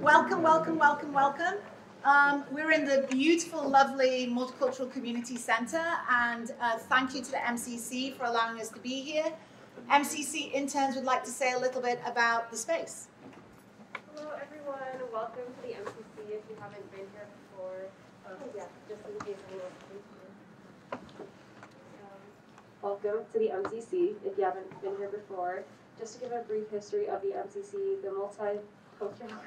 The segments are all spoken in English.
Welcome, welcome, welcome, welcome. We're in the beautiful, lovely Multicultural Community Center, and thank you to the MCC for allowing us to be here. MCC interns would like to say a little bit about the space. Hello everyone, welcome to the MCC if you haven't been here before. Yeah, just in case anyone hasn't been. Welcome to the MCC if you haven't been here before. Just to give a brief history of the MCC, the Multicultural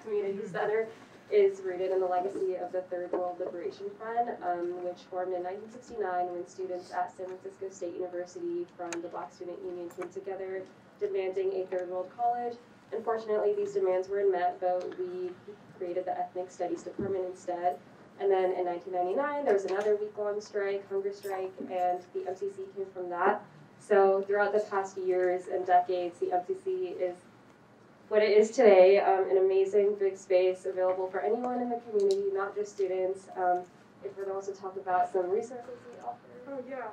Community Center is rooted in the legacy of the Third World Liberation Front, which formed in 1969 when students at San Francisco State University from the Black Student Union came together demanding a third world college. Unfortunately, these demands weren't met, but we created the Ethnic Studies Department instead. And then in 1999, there was another week-long strike, hunger strike, and the MCC came from that. So throughout the past years and decades, the MCC is what it is today, an amazing big space available for anyone in the community, not just students. If we're going to also talk about some resources we offer. Oh yeah.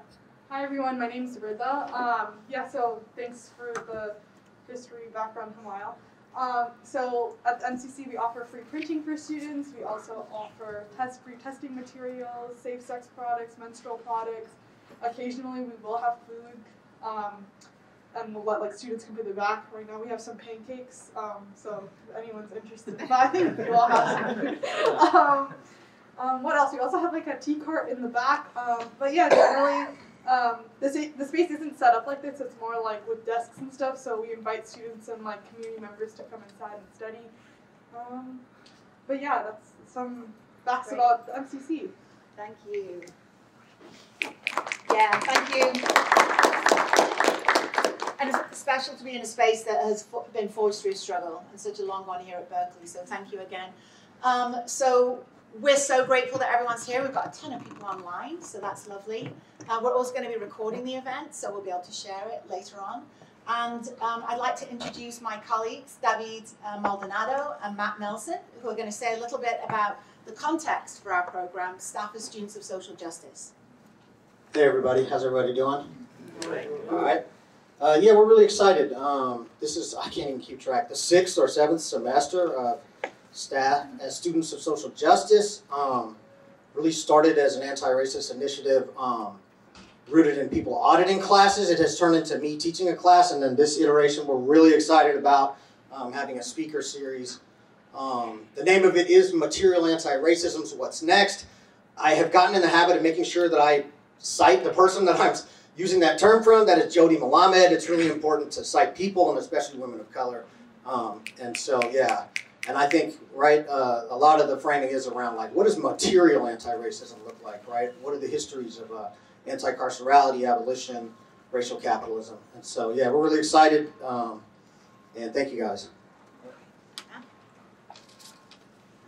Hi everyone, my name is Ridha. So thanks for the history background, Hamal. So at the MCC we offer free printing for students. We also offer free testing materials, safe sex products, menstrual products. Occasionally we will have food. And we'll let students come to the back. Right now we have some pancakes, so if anyone's interested. But I think you all have some. What else? We also have a tea cart in the back. But yeah, generally the space isn't set up like this. It's more with desks and stuff. So we invite students and community members to come inside and study. But yeah, that's some facts about the MCC. Thank you. Yeah, thank you. And it's special to be in a space that has been forged through struggle and such a long one here at Berkeley, so thank you again. So we're so grateful that everyone's here. We've got a ton of people online, so that's lovely. We're also going to be recording the event, so we'll be able to share it later on. And I'd like to introduce my colleagues, David Maldonado and Matt Nelson, who are going to say a little bit about the context for our program, Staff as Students of Social Justice. Hey everybody, how's everybody doing? All right. Yeah, we're really excited. This is, I can't even keep track, the 6th or 7th semester of Staff as Students of Social Justice. Really started as an anti-racist initiative rooted in people auditing classes. It has turned into me teaching a class, and then this iteration we're really excited about having a speaker series. The name of it is Material Anti-Racism, so what's next? I have gotten in the habit of making sure that I cite the person that I'm using that term from. That is Jody Malamed. It's really important to cite people, and especially women of color. And so, yeah. And I think, right, a lot of the framing is around, what does material anti-racism look like, right? What are the histories of anti-carcerality, abolition, racial capitalism? And so, yeah, we're really excited. And thank you, guys.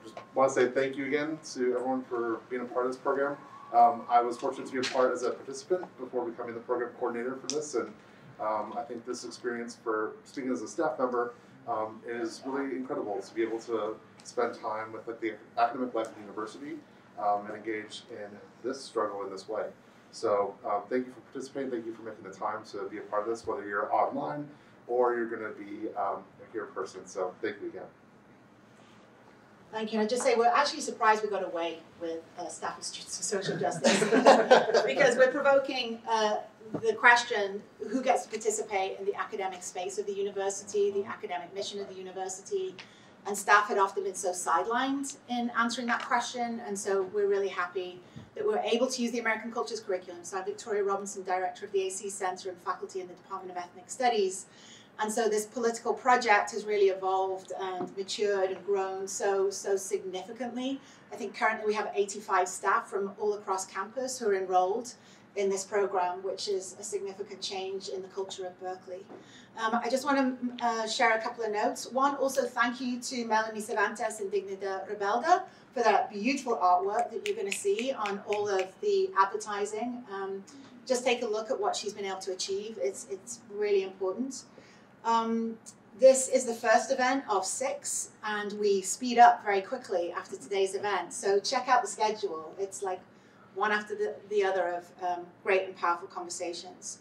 Just want to say thank you again to everyone for being a part of this program. I was fortunate to be a part as a participant before becoming the program coordinator for this, and I think this experience for speaking as a staff member is really incredible to be able to spend time with the academic life of the university and engage in this struggle in this way. So thank you for participating, thank you for making the time to be a part of this, whether you're online or you're going to be here in person, so thank you again. Thank you. And I'd just say we're actually surprised we got away with Staff as Students of Social Justice because we're provoking the question, who gets to participate in the academic space of the university, the academic mission of the university, and staff had often been so sidelined in answering that question, and so we're really happy that we're able to use the American Cultures curriculum. So I'm Victoria Robinson, Director of the AC Center and faculty in the Department of Ethnic Studies. And so this political project has really evolved and matured and grown so significantly. I think currently we have 85 staff from all across campus who are enrolled in this program, which is a significant change in the culture of Berkeley. I just want to share a couple of notes. One, also thank you to Melanie Cervantes and Dignidad Rebelda for that beautiful artwork that you're going to see on all of the advertising. Just take a look at what she's been able to achieve. It's really important. This is the first event of 6, and we speed up very quickly after today's event. So check out the schedule. It's one after the other of great and powerful conversations.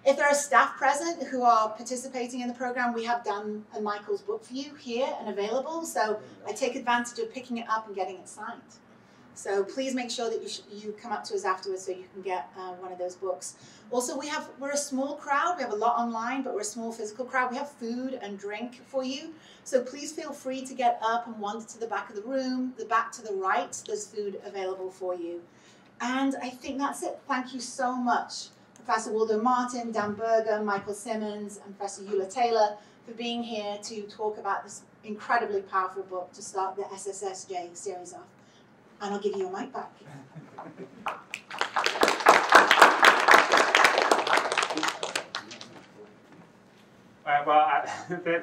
If there are staff present who are participating in the program, we have Dan and Michael's book for you here and available. So I take advantage of picking it up and getting it signed. So please make sure that you come up to us afterwards so you can get one of those books. Also, we're a small crowd. We have a lot online, but we're a small physical crowd. We have food and drink for you. So please feel free to get up and wander to the back of the room. The back to the right, there's food available for you. And I think that's it. Thank you so much, Professor Waldo Martin, Dan Berger, Michael Simmons, and Professor EULA Taylor for being here to talk about this incredibly powerful book to start the SSSJ series off. And I'll give you your mic back.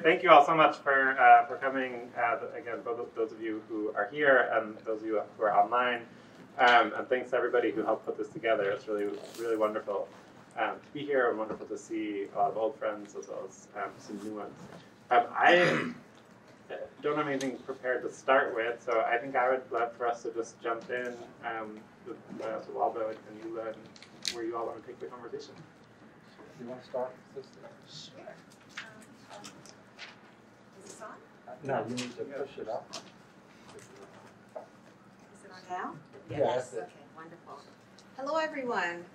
Thank you all so much for coming. Again, both those of you who are here and those of you who are online. And thanks to everybody who helped put this together. It's really, really wonderful to be here and wonderful to see a lot of old friends as well as some new ones. I don't have anything prepared to start with, so I think I would love for us to just jump in with Waldo and EULA and where you all want to take the conversation. You want to start with this? Sure. Is this on? No, you need to push it up. Is it on now? Yes. Okay, wonderful. Hello, everyone.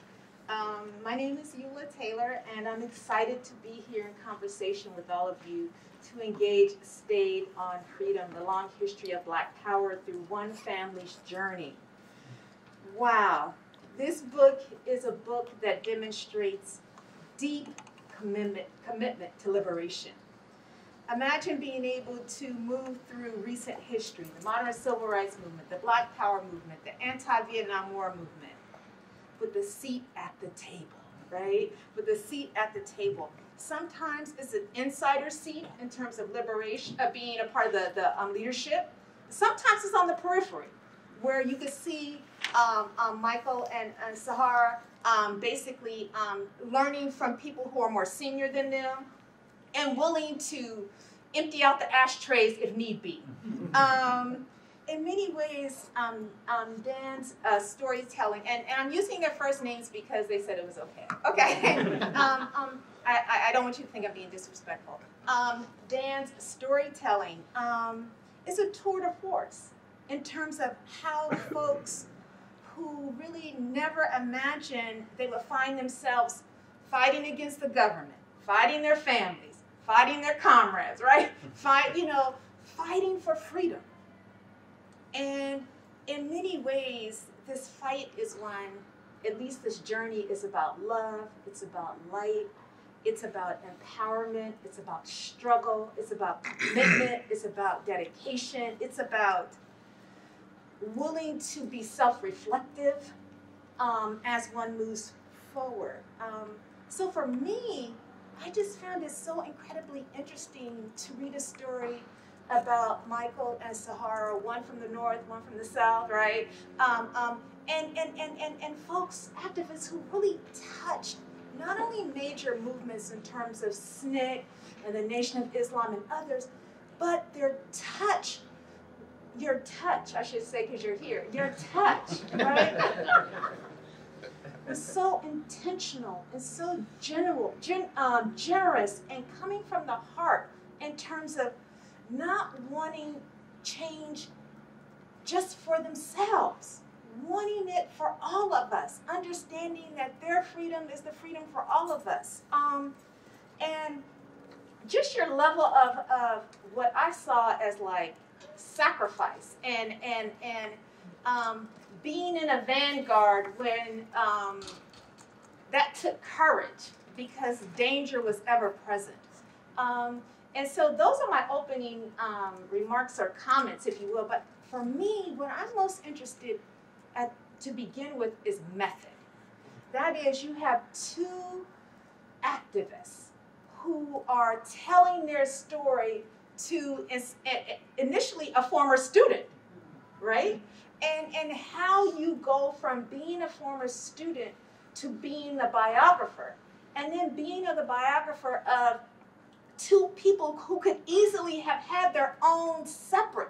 My name is EULA Taylor, and I'm excited to be here in conversation with all of you to engage a stayed on freedom, the long history of Black power through one family's journey. Wow. This book is a book that demonstrates deep commitment to liberation. Imagine being able to move through recent history, the modern civil rights movement, the Black Power movement, the anti-Vietnam War movement, with the seat at the table, right? With the seat at the table. Sometimes it's an insider seat in terms of liberation, being a part of the leadership. Sometimes it's on the periphery, where you can see Michael and Zoharah basically learning from people who are more senior than them and willing to empty out the ashtrays if need be. In many ways, Dan's storytelling, and I'm using their first names because they said it was okay. Okay. I don't want you to think I'm being disrespectful. Dan's storytelling is a tour de force in terms of how folks who really never imagined they would find themselves fighting against the government, fighting their families, fighting their comrades, right? Fighting for freedom. And in many ways, this fight is one, at least this journey is about love, it's about light, it's about empowerment, it's about struggle, it's about commitment, it's about dedication, it's about willing to be self-reflective as one moves forward. So for me, I just found it so incredibly interesting to read a story about Michael and Zoharah, one from the north, one from the south, right? And folks, activists who really touched not only major movements in terms of SNCC and the Nation of Islam and others, but your touch, I should say because you're here, your touch, right? Was so intentional and so generous and coming from the heart in terms of not wanting change just for themselves, wanting it for all of us, understanding that their freedom is the freedom for all of us. And just your level of what I saw as like sacrifice and being in a vanguard when that took courage because danger was ever present. And so those are my opening remarks or comments, if you will. But for me, what I'm most interested to begin with is method. That is, you have two activists who are telling their story to initially a former student, right? And how you go from being a former student to being the biographer, and then being the biographer of two people who could easily have had their own separate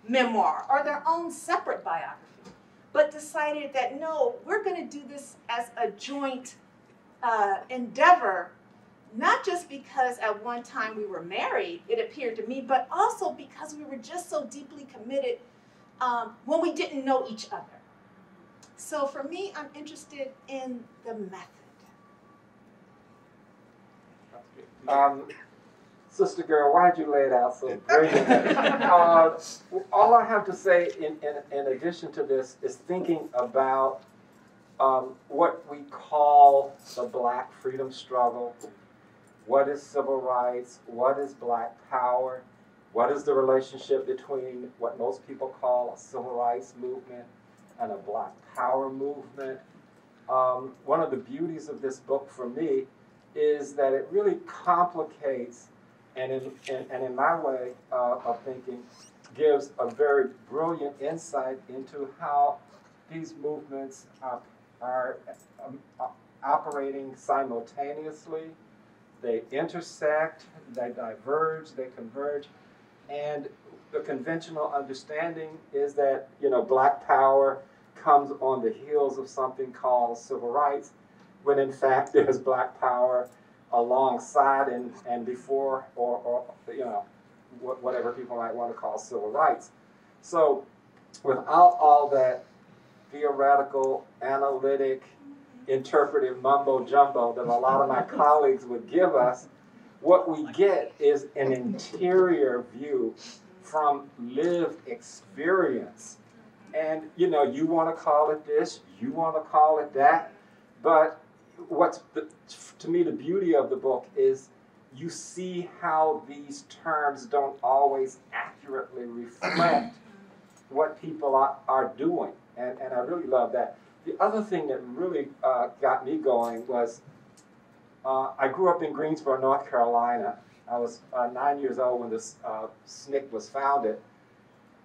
memoir or their own separate biography, but decided that no, we're going to do this as a joint endeavor, not just because at one time we were married, it appeared to me, but also because we were just so deeply committed when we didn't know each other. So for me, I'm interested in the method. Sister girl, why'd you lay it out so brilliantly? All I have to say in addition to this is thinking about what we call the Black freedom struggle. What is civil rights? What is Black power? What is the relationship between what most people call a civil rights movement and a Black power movement? One of the beauties of this book for me is that it really complicates and in my way of thinking gives a very brilliant insight into how these movements are operating simultaneously. They intersect, they diverge, they converge, and the conventional understanding is that, you know, Black power comes on the heels of something called civil rights, when in fact there's Black power alongside and before or you know, whatever people might want to call civil rights. So without all that theoretical, analytic, interpretive mumbo jumbo that a lot of my colleagues would give us, what we get is an interior view from lived experience. And you know, you want to call it this, you want to call it that, but to me the beauty of the book is you see how these terms don't always accurately reflect what people are doing, and I really love that. The other thing that really got me going was I grew up in Greensboro, North Carolina. I was 9 years old when this SNCC was founded,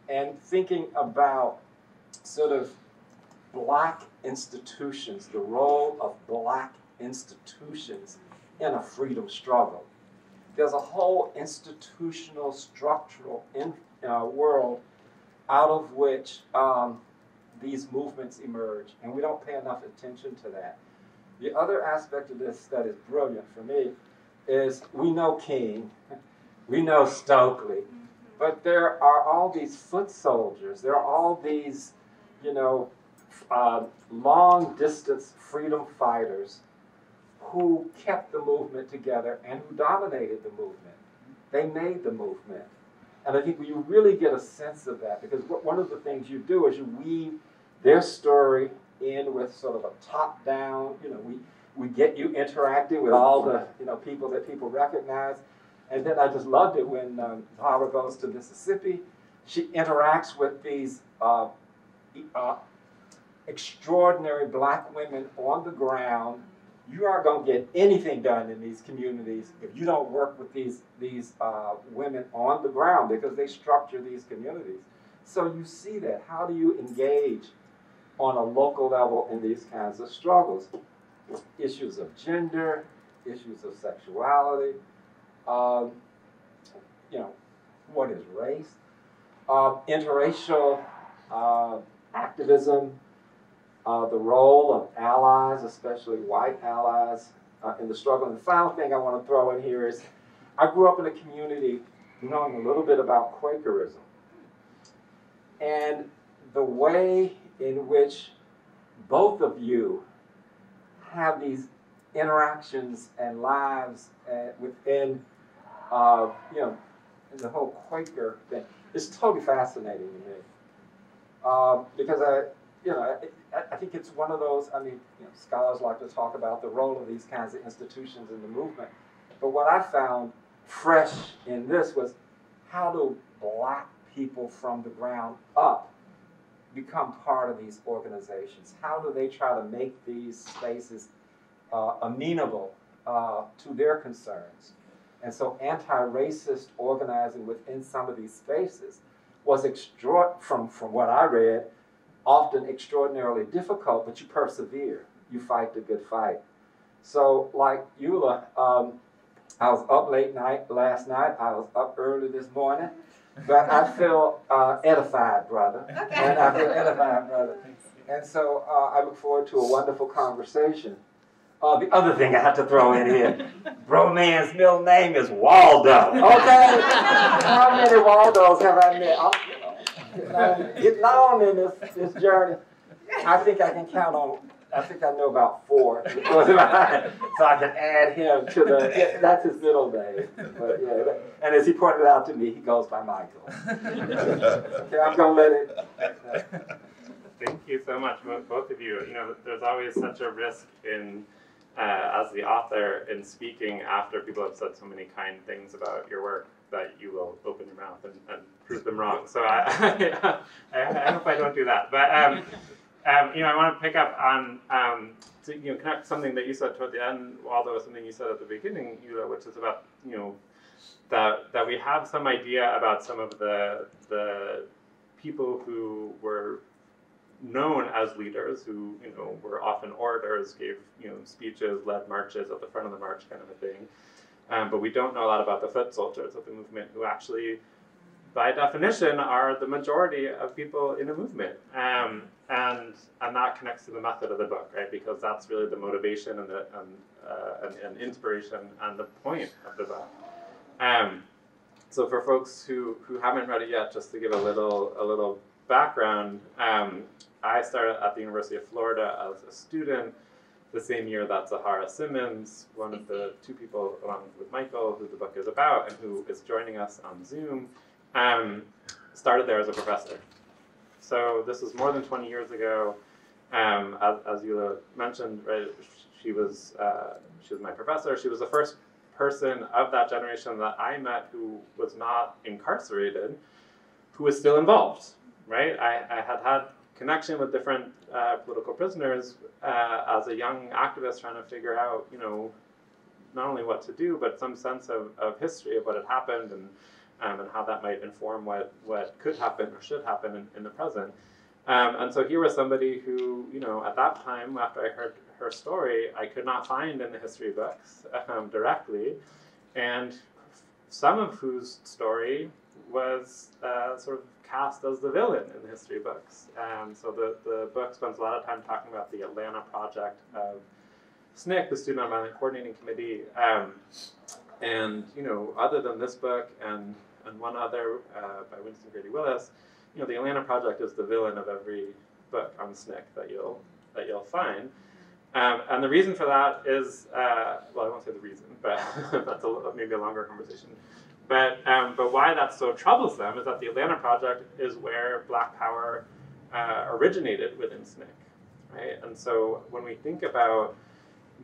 and thinking about sort of Black institutions, the role of Black institutions in a freedom struggle. There's a whole institutional, structural world out of which these movements emerge, and we don't pay enough attention to that. The other aspect of this that is brilliant for me is we know King, we know Stokely, but there are all these foot soldiers, there are all these, you know, long-distance freedom fighters who kept the movement together and who dominated the movement. They made the movement. And I think you really get a sense of that, because one of the things you do is you weave their story in with sort of a top-down, you know, we get you interacting with all the, you know, people that people recognize. And then I just loved it when Zoharah goes to Mississippi. She interacts with these extraordinary Black women on the ground. You aren't going to get anything done in these communities if you don't work with these women on the ground, because they structure these communities. So you see that. How do you engage on a local level in these kinds of struggles? Issues of gender, issues of sexuality, you know, what is race, interracial activism, the role of allies, especially white allies, in the struggle. And the final thing I want to throw in here is I grew up in a community knowing a little bit about Quakerism. And the way in which both of you have these interactions and lives within, you know, the whole Quaker thing is totally fascinating to me. Because I think it's one of those, I mean, you know, scholars like to talk about the role of these kinds of institutions in the movement. But what I found fresh in this was, how do Black people from the ground up become part of these organizations? How do they try to make these spaces amenable to their concerns? And so anti-racist organizing within some of these spaces was, from what I read, often extraordinarily difficult, but you persevere. You fight the good fight. So like EULA, I was up late last night. I was up early this morning. But I feel edified, brother. Okay. And I feel edified, brother. And so I look forward to a wonderful conversation. The other thing I had to throw in here, bro man's middle name is Waldo. Okay? How many Waldos have I met? Getting on in this journey. I think I can count on, I think I know about 4. So I can add him to that's his middle name. But yeah, and as he pointed out to me, he goes by Michael. Okay, I'm going to let it. Thank you so much, both of you. You know, there's always such a risk in, as the author, in speaking after people have said so many kind things about your work that you will open your mouth and prove them wrong. So I hope I don't do that. But you know, I want to pick up on to connect something that you said toward the end, Waldo, was something you said at the beginning, EULA, which is about that we have some idea about some of the people who were known as leaders, who were often orators, gave speeches, led marches at the front of the march, kind of a thing. But we don't know a lot about the foot soldiers of the movement, who actually, by definition, are the majority of people in a movement. And that connects to the method of the book, right? Because that's really the motivation and inspiration and the point of the book. So for folks who haven't read it yet, just to give a little background, I started at the University of Florida as a student the same year that Zoharah Simmons, one of the 2 people along with Michael, who the book is about and who is joining us on Zoom, started there as a professor. So this was more than 20 years ago. As Eula mentioned, right, she was my professor. She was the first person of that generation that I met who was not incarcerated, who was still involved. Right, I had connection with different political prisoners as a young activist trying to figure out, not only what to do, but some sense of history of what had happened and how that might inform what could happen or should happen in the present. And so here was somebody who, at that time, after I heard her story, I could not find in the history books directly, and some of whose story was sort of cast as the villain in the history books. So the book spends a lot of time talking about the Atlanta project of SNCC, the Student Nonviolent Coordinating Committee. And other than this book and one other by Winston Grady Willis, the Atlanta project is the villain of every book on SNCC that you'll find. And the reason for that is, well, I won't say the reason, but that's maybe a longer conversation. But why that's so troublesome is that the Atlanta project is where Black Power originated within SNCC, right? And so when we think about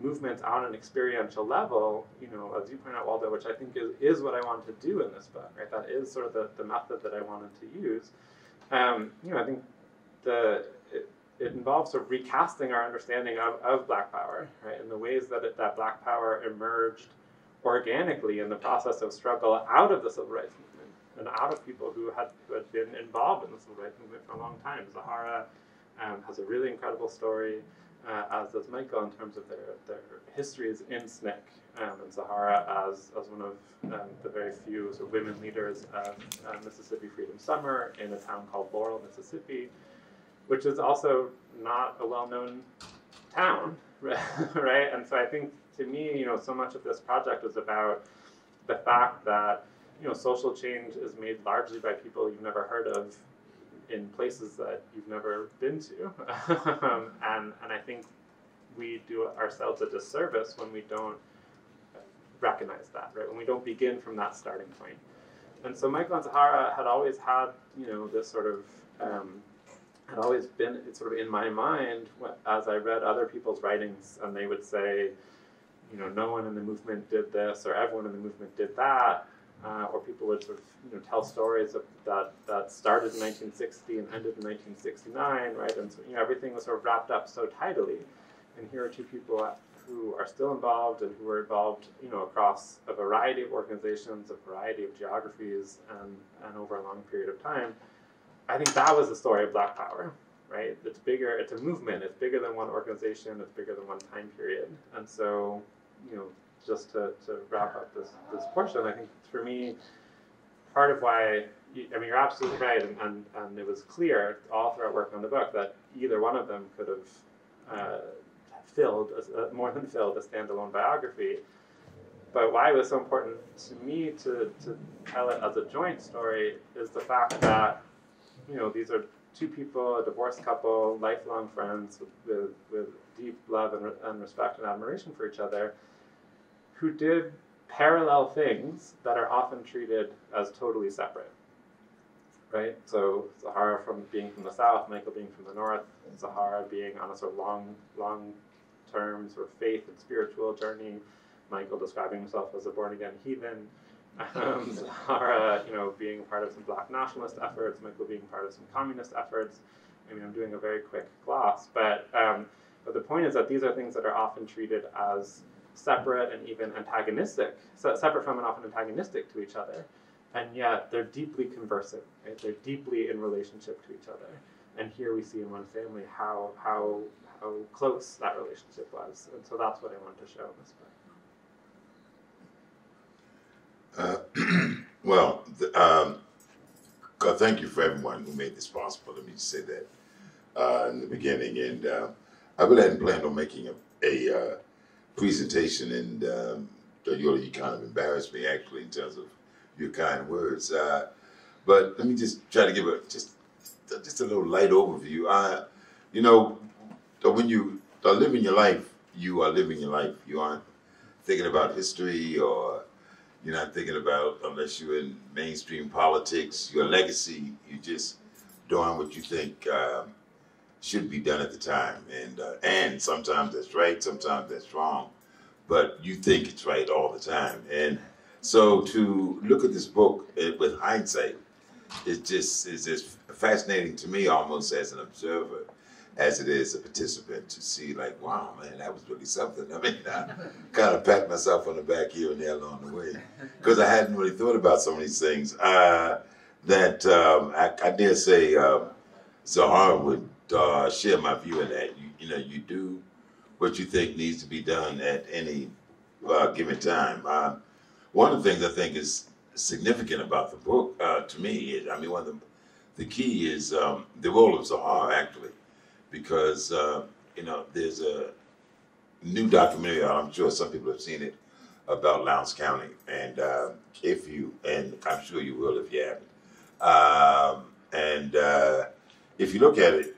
movements on an experiential level, as you point out, Waldo, which I think is what I want to do in this book, right? That is sort of the method that I wanted to use. I think it involves sort of recasting our understanding of Black Power, right? In the ways that Black Power emerged organically in the process of struggle out of the civil rights movement and out of people who had been involved in the civil rights movement for a long time. Zoharah has a really incredible story, as does Michael, in terms of their histories in SNCC, and Zoharah as one of the very few sort of women leaders of Mississippi Freedom Summer in a town called Laurel, Mississippi, which is also not a well-known town, right? And so I think, to me, so much of this project was about the fact that, social change is made largely by people you've never heard of in places that you've never been to. And I think we do ourselves a disservice when we don't recognize that, right? When we don't begin from that starting point. And so Michael and Zoharah had always had, this sort of, had always been sort of in my mind as I read other people's writings, and they would say, no one in the movement did this, or everyone in the movement did that, or people would sort of, tell stories that started in 1960 and ended in 1969, right? And so, everything was sort of wrapped up so tidily. And here are 2 people who are still involved and who are involved, across a variety of organizations, a variety of geographies, and over a long period of time. I think that was the story of Black Power, right? It's bigger, it's a movement, it's bigger than one organization, it's bigger than one time period. And so, just to wrap up this portion, I think for me, part of why, you're absolutely right, and it was clear all throughout working on the book that either one of them could have more than filled, a standalone biography. But why it was so important to me to tell it as a joint story is the fact that, these are two people, a divorced couple, lifelong friends with deep love and respect and admiration for each other, who did parallel things that are often treated as totally separate, right? So Zoharah being from the south, Michael being from the north, Zoharah being on a sort of long-term sort of faith and spiritual journey, Michael describing himself as a born-again heathen, Zoharah, being part of some black nationalist efforts, Michael being part of some communist efforts. I mean, I'm doing a very quick gloss, but the point is that these are things that are often treated as separate and even antagonistic, separate from and often antagonistic to each other, and yet they're deeply conversant, right? They're deeply in relationship to each other. And here we see in one family how close that relationship was, and so that's what I wanted to show in this book. Thank you for everyone who made this possible. Let me just say that in the beginning. And I really hadn't planned on making a presentation, and you kind of embarrassed me actually in terms of your kind words. But let me just try to give just a little light overview. When you are living your life, you are living your life. You aren't thinking about history, or you're not thinking about, unless you're in mainstream politics, your legacy. You're just doing what you think should be done at the time. And sometimes that's right, sometimes that's wrong, but you think it's right all the time. And so to look at this book with hindsight is just fascinating to me, almost as an observer, as it is a participant, to see like, wow, man, that was really something. I mean, I kind of pat myself on the back here and there along the way, because I hadn't really thought about some of these things. I dare say Zoharah would share my view in that. You do what you think needs to be done at any given time. One of the things I think is significant about the book, to me, is, one of the key is the role of Zoharah, actually. Because, there's a new documentary out, I'm sure some people have seen it, about Lowndes County. And and I'm sure you will if you haven't. If you look at it,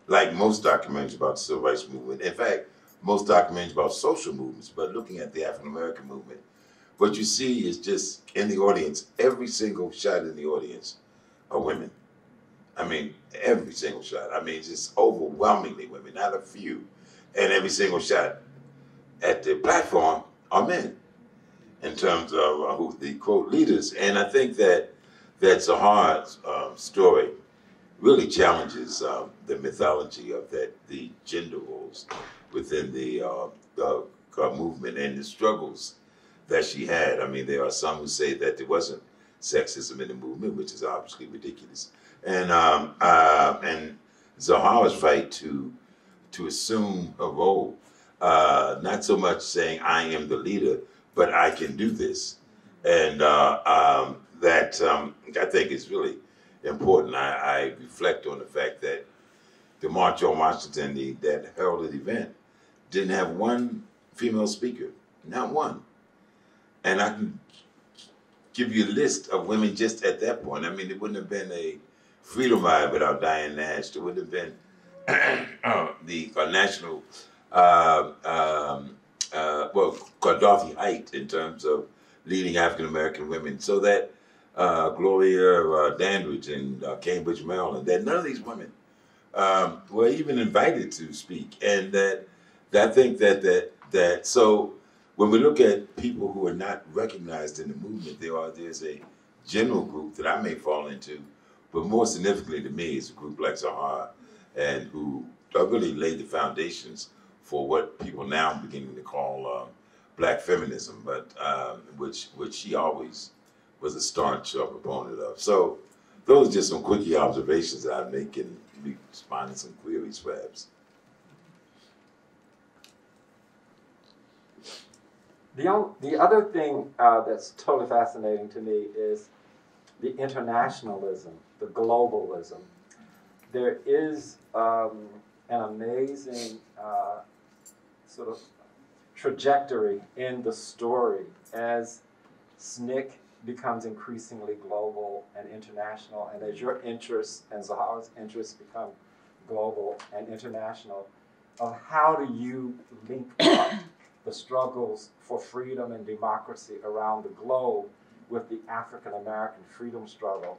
like most documentaries about the Civil Rights Movement, in fact, most documentaries about social movements, but looking at the African American movement, what you see is just in the audience, every single shot in the audience are women. Every single shot. Just overwhelmingly women, not a few. And every single shot at the platform are men, in terms of who the quote leaders. And I think that Zoharah's story really challenges the mythology of the gender roles within the movement and the struggles that she had. There are some who say that there wasn't sexism in the movement, which is obviously ridiculous. And Zoharah's fight to assume a role, not so much saying I am the leader, but I can do this, and that I think is really important. I reflect on the fact that the March on Washington, that heralded event, didn't have one female speaker, not one, and I can give you a list of women just at that point. It wouldn't have been a Freedom Ride without Diane Nash. There would have been the national, Dorothy Height, in terms of leading African American women. So that Gloria Dandridge in Cambridge, Maryland, that none of these women were even invited to speak. And that I think that so when we look at people who are not recognized in the movement, there's a general group that I may fall into. But more significantly to me is a group like Zoharah, and who really laid the foundations for what people now are beginning to call black feminism, but which she always was a staunch proponent of. So those are just some quickie observations that I make, and responding to some queries perhaps. The other thing that's totally fascinating to me is the internationalism, the globalism. There is an amazing sort of trajectory in the story as SNCC becomes increasingly global and international, and as your interests and Zoharah's interests become global and international, how do you link up the struggles for freedom and democracy around the globe with the African American freedom struggle?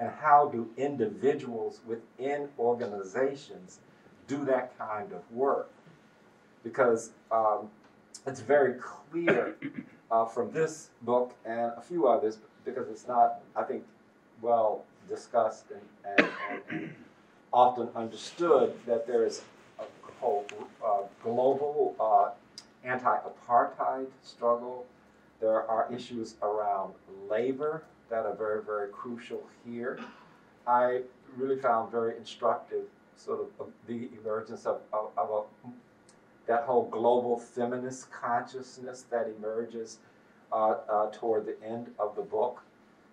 And how do individuals within organizations do that kind of work? Because it's very clear from this book and a few others, because it's not, I think, well discussed and often understood, that there is a whole global anti-apartheid struggle. There are issues around labor that are very, very crucial here. I really found very instructive sort of the emergence of that whole global feminist consciousness that emerges toward the end of the book.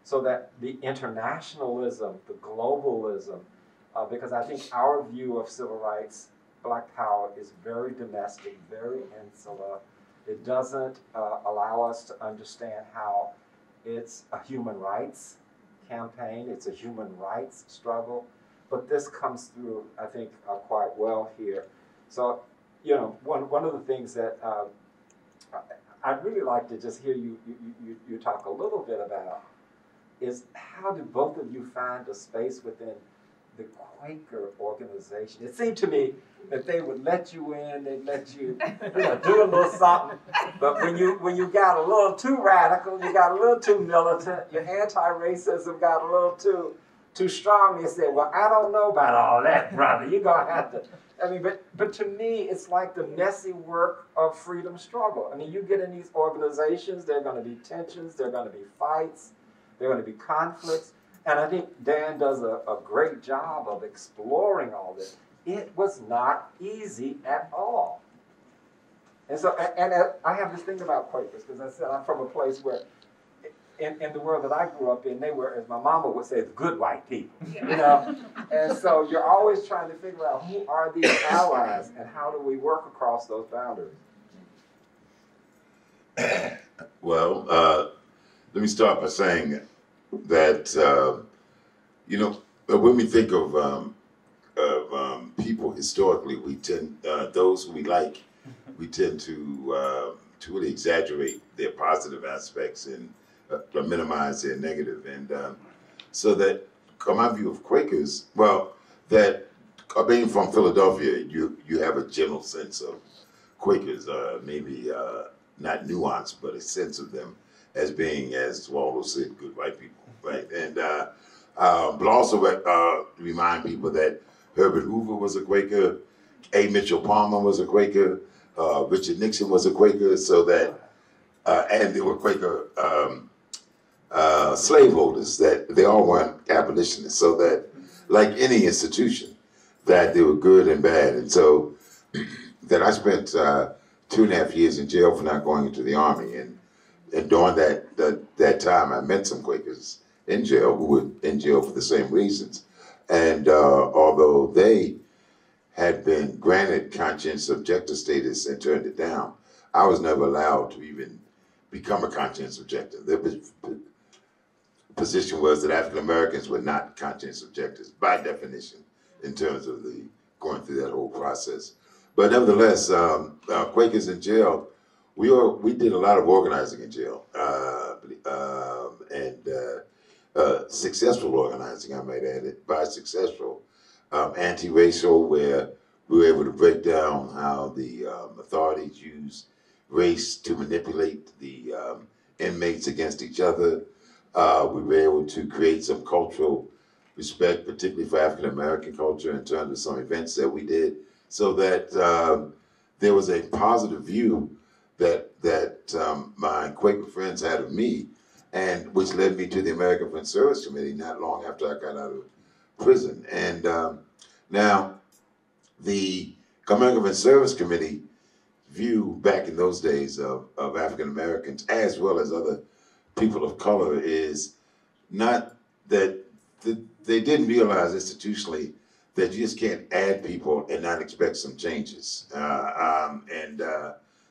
So that the internationalism, the globalism, because I think our view of civil rights, Black power, is very domestic, very insular. It doesn't allow us to understand how it's a human rights campaign, it's a human rights struggle, but this comes through, I think, quite well here. So, you know, one of the things that I'd really like to just hear you talk a little bit about is how did both of you find a space within the Quaker organization? It seemed to me that they would let you in, they'd let you, do a little something, but when you got a little too radical, you got a little too militant, your anti-racism got a little too strong, you said, well, I don't know about all that, brother. You're gonna have to. I mean, but to me, it's like the messy work of freedom struggle. I mean, you get in these organizations, there are going to be tensions, there are going to be fights, there are going to be conflicts, and I think Dan does a great job of exploring all this. It was not easy at all. And so, and I have this thing about Quakers, because I said I'm from a place where, in the world that I grew up in, they were, as my mama would say, the good white people, you know? And so you're always trying to figure out who are these allies and how do we work across those boundaries? Well, let me start by saying that, you know, when we think of people historically, we tend, those who we like, we tend to really exaggerate their positive aspects and minimize their negative. And so that, my view of Quakers, well, that being from Philadelphia, you have a general sense of Quakers, maybe not nuanced, but a sense of them as being, as Waldo said, good white people, right? And but also remind people that Herbert Hoover was a Quaker, A. Mitchell Palmer was a Quaker, Richard Nixon was a Quaker, so that, and there were Quaker slaveholders, that they all weren't abolitionists, so that, like any institution, that they were good and bad. And so that I spent 2.5 years in jail for not going into the Army, and during that time I met some Quakers in jail who were in jail for the same reasons. And although they had been granted conscience objector status and turned it down, I was never allowed to even become a conscience objector. The position was that African Americans were not conscience objectors by definition in terms of the going through that whole process. But nevertheless, Quakers in jail, we did a lot of organizing in jail, and successful organizing, I might add it, by successful, anti-racial, where we were able to break down how the authorities use race to manipulate the inmates against each other. We were able to create some cultural respect, particularly for African American culture, in terms of some events that we did, so that there was a positive view that my Quaker friends had of me, and which led me to the American Friends Service Committee not long after I got out of prison. And now the American Friends Service Committee view back in those days of African Americans as well as other people of color is not that they didn't realize institutionally that you just can't add people and not expect some changes.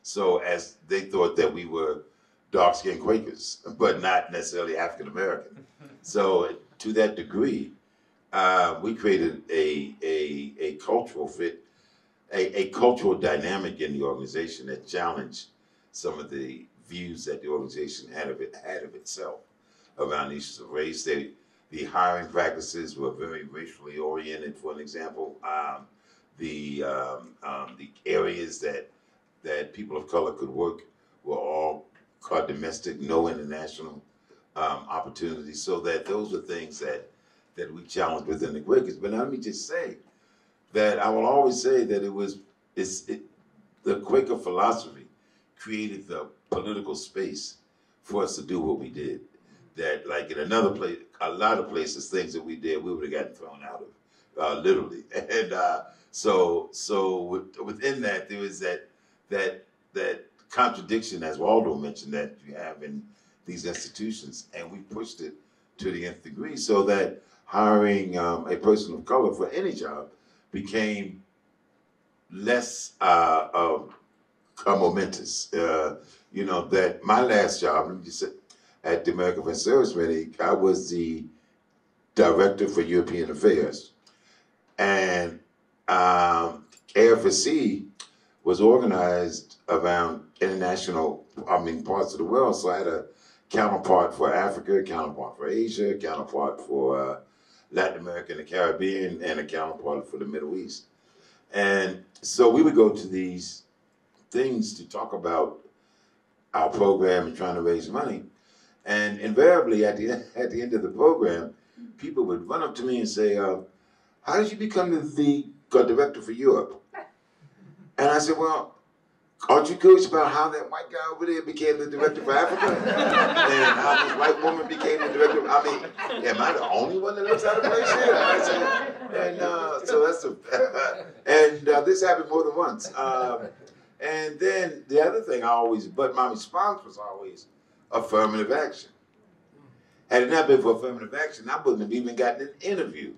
So as they thought that we were dark-skinned Quakers, but not necessarily African-American. So to that degree, we created a cultural fit, a cultural dynamic in the organization that challenged some of the views that the organization had of itself around issues of race. The hiring practices were very racially oriented. For an example, the areas that people of color could work were all domestic, no international opportunities. So that those are things that we challenged within the Quakers. But now let me just say that I will always say that the Quaker philosophy created the political space for us to do what we did. That, like in another place, a lot of places, things that we did, we would have gotten thrown out of, literally. And so within that, there is that contradiction, as Waldo mentioned, that you have in these institutions, and we pushed it to the nth degree, so that hiring a person of color for any job became less momentous. You know, that my last job, let me just say, at the American Friends Service Committee, I was the Director for European Affairs. And AFSC was organized around international, parts of the world. So I had a counterpart for Africa, a counterpart for Asia, a counterpart for Latin America and the Caribbean, and a counterpart for the Middle East. And so we would go to these things to talk about our program and trying to raise money. And invariably, at the end of the program, people would run up to me and say, how did you become the director for Europe? And I said, well, aren't you curious about how that white guy over there became the director for Africa? And how this white woman became the director? I mean, am I the only one that looks out of place here? I said, and so that's this happened more than once. And then the other thing but my response was always affirmative action. Had it not been for affirmative action, I wouldn't have even gotten an interview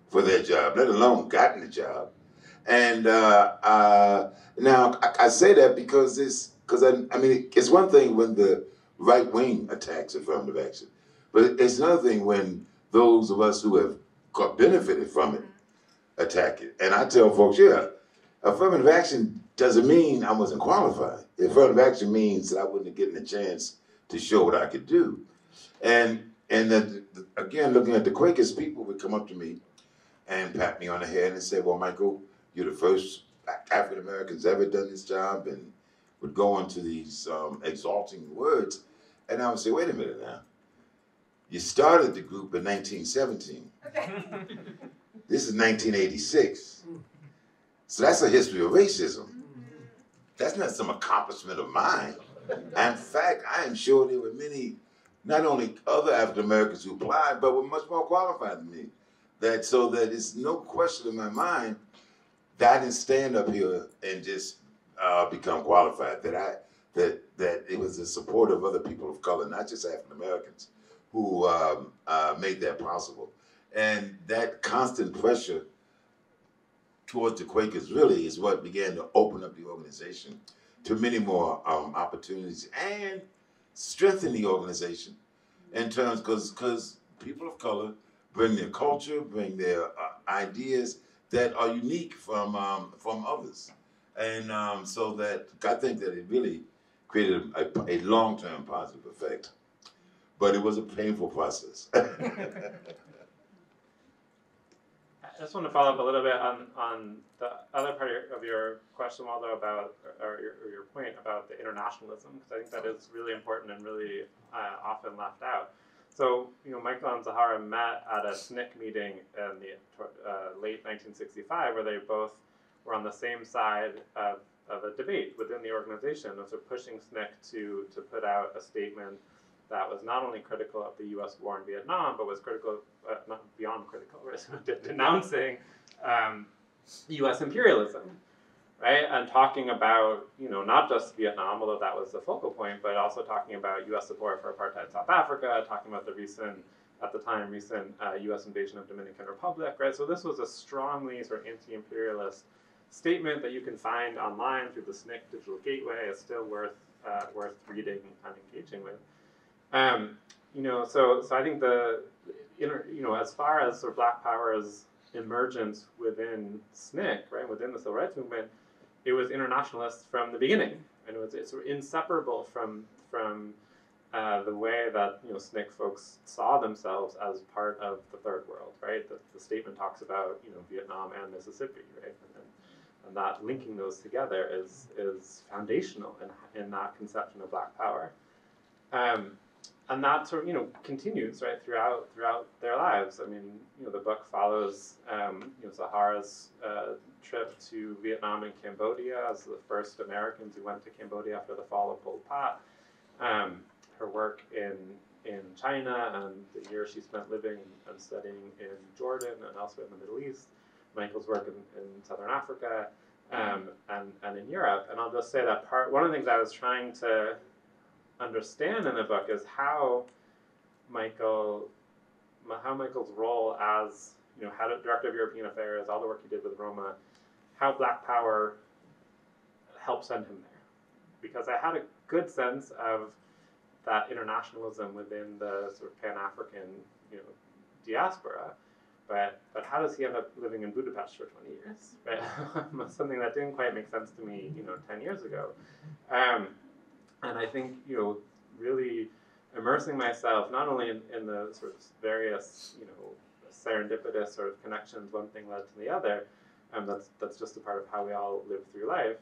for that job, let alone gotten the job. And now I say that because it's one thing when the right wing attacks affirmative action, but it's another thing when those of us who have benefited from it attack it. And I tell folks, yeah, affirmative action doesn't mean I wasn't qualified. Affirmative action means that I wouldn't have gotten a chance to show what I could do. And again, looking at the Quakers, people would come up to me and pat me on the head and say, well, Michael, you're the first African Americans ever done this job, and would go into these exalting words. And I would say, wait a minute now. You started the group in 1917. This is 1986. So that's a history of racism. That's not some accomplishment of mine. In fact, I am sure there were many, not only other African Americans who applied, but were much more qualified than me. So that it's no question in my mind that I didn't stand up here and just become qualified. That it was the support of other people of color, not just African Americans, who made that possible. And that constant pressure towards the Quakers really is what began to open up the organization to many more opportunities and strengthen the organization in terms, because people of color bring their culture, bring their ideas that are unique from others. And so that I think that it really created a long-term positive effect. But it was a painful process. I just want to follow up a little bit on the other part of your question, Waldo, about, or your point about the internationalism, because I think that is really important and really often left out. So, Michael and Zoharah met at a SNCC meeting in the late 1965, where they both were on the same side of a debate within the organization, so pushing SNCC to put out a statement that was not only critical of the U.S. war in Vietnam, but was critical, not beyond critical, denouncing U.S. imperialism, right? And talking about, not just Vietnam, although that was the focal point, but also talking about U.S. support for apartheid South Africa, talking about the recent at the time, recent U.S. invasion of Dominican Republic, right? So this was a strongly sort of anti-imperialist statement that you can find online through the SNCC Digital Gateway. It's still worth reading and engaging with. So I think as far as sort of Black Power's emergence within SNCC, right, within the civil rights movement, it was internationalist from the beginning, and it's sort of inseparable from the way that SNCC folks saw themselves as part of the third world, right? The statement talks about Vietnam and Mississippi, right, and that linking those together is foundational in that conception of Black Power. And that sort of continues right throughout their lives. I mean, the book follows Zoharah's trip to Vietnam and Cambodia as the first Americans who went to Cambodia after the fall of Pol Pot. Her work in China and the year she spent living and studying in Jordan and elsewhere in the Middle East. Michael's work in Southern Africa and in Europe. And I'll just say that one of the things I was trying to understand in the book is how Michael's role as head of Director of European Affairs, all the work he did with Roma, how Black Power helped send him there, because I had a good sense of that internationalism within the sort of Pan-African diaspora, but how does he end up living in Budapest for 20 years? Right? Something that didn't quite make sense to me 10 years ago. And I think, really immersing myself not only in the sort of various, serendipitous sort of connections, one thing led to the other, that's just a part of how we all live through life.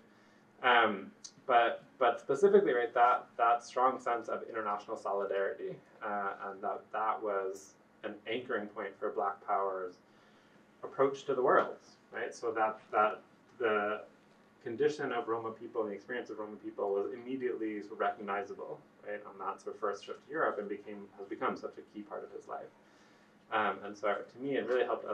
But specifically, right, that strong sense of international solidarity, and that was an anchoring point for Black Power's approach to the world, right? So that the condition of Roma people and the experience of Roma people was immediately sort of recognizable, right, on that sort of first trip to Europe, and has become such a key part of his life. And so to me, it really helped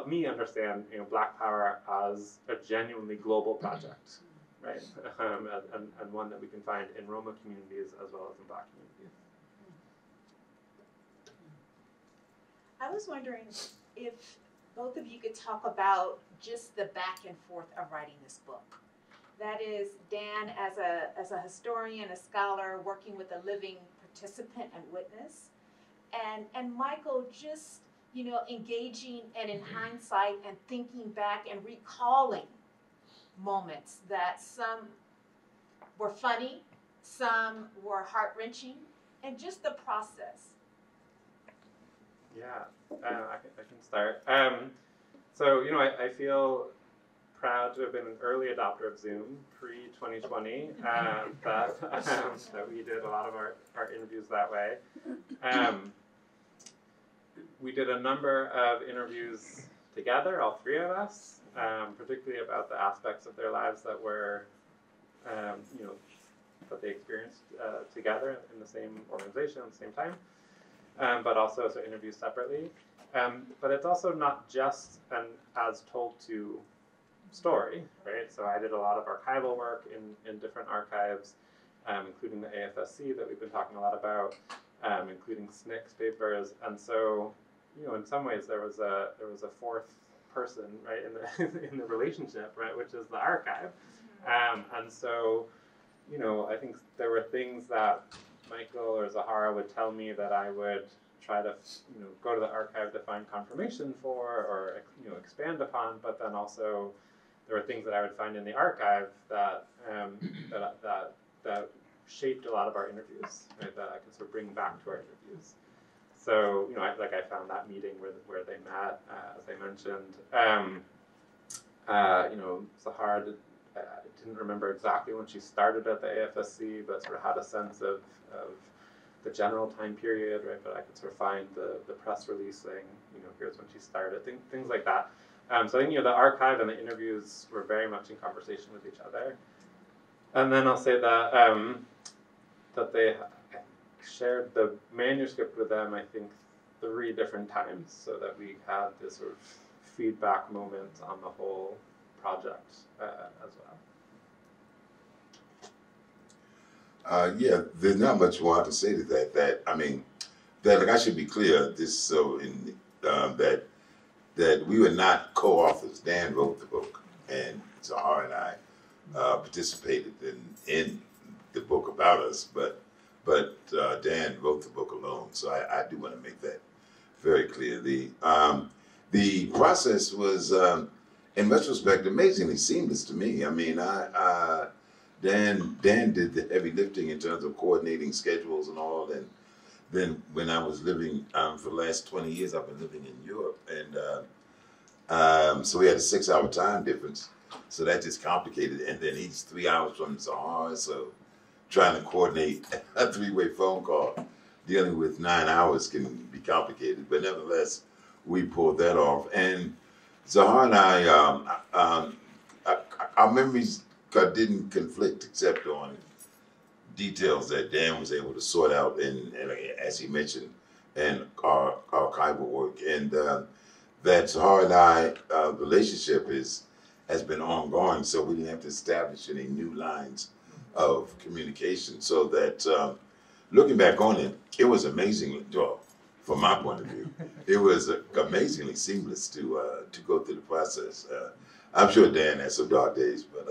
me understand, Black Power as a genuinely global project, right, and one that we can find in Roma communities as well as in Black communities. I was wondering if both of you could talk about just the back and forth of writing this book. That is, Dan as a historian, a scholar, working with a living participant and witness, and Michael just engaging and in hindsight and thinking back and recalling moments that some were funny, some were heart-wrenching, and just the process. Yeah, I can start. So, I feel proud to have been an early adopter of Zoom pre-2020, that we did a lot of our interviews that way. We did a number of interviews together, all three of us, particularly about the aspects of their lives that were, that they experienced together in the same organization at the same time. But also interviews separately. But it's also not just an as told to story, right? So I did a lot of archival work in different archives, including the AFSC that we've been talking a lot about, including SNCC's papers. And so, in some ways there was a fourth person, right, in the relationship, right, which is the archive. And so, I think there were things that Michael or Zoharah would tell me that I would try to, go to the archive to find confirmation for or, expand upon. But then also, there were things that I would find in the archive that that shaped a lot of our interviews, right, that I could sort of bring back to our interviews. So, I found that meeting where they met, as I mentioned. Zoharah didn't remember exactly when she started at the AFSC, but sort of had a sense of the general time period, right? But I could sort of find the press release saying, here's when she started, things like that. So I think, the archive and the interviews were very much in conversation with each other. And then I'll say that that they shared the manuscript with them, I think, 3 different times, so that we had this sort of feedback moment on the whole project as well. Yeah, there's not much more to say to that. I mean, that like I should be clear. This so in that we were not co-authors. Dan wrote the book, and Zoharah and I participated in the book about us, but Dan wrote the book alone. So I do want to make that very clear. The process was, in retrospect, amazingly seamless to me. I mean, Dan did the heavy lifting in terms of coordinating schedules and all, and then when I was living for the last 20 years, I've been living in Europe, and so we had a 6-hour time difference, so that just complicated it. And then he's 3 hours from Zoharah, so trying to coordinate a 3-way phone call dealing with 9 hours can be complicated, but nevertheless, we pulled that off. And Zoharah and I, our memories didn't conflict except on details that Dan was able to sort out, and as he mentioned, in our archival work. And that Zoharah and I relationship has been ongoing, so we didn't have to establish any new lines of communication. So that looking back on it, it was amazing. Well, from my point of view, it was amazingly seamless to go through the process. I'm sure Dan had some dark days, but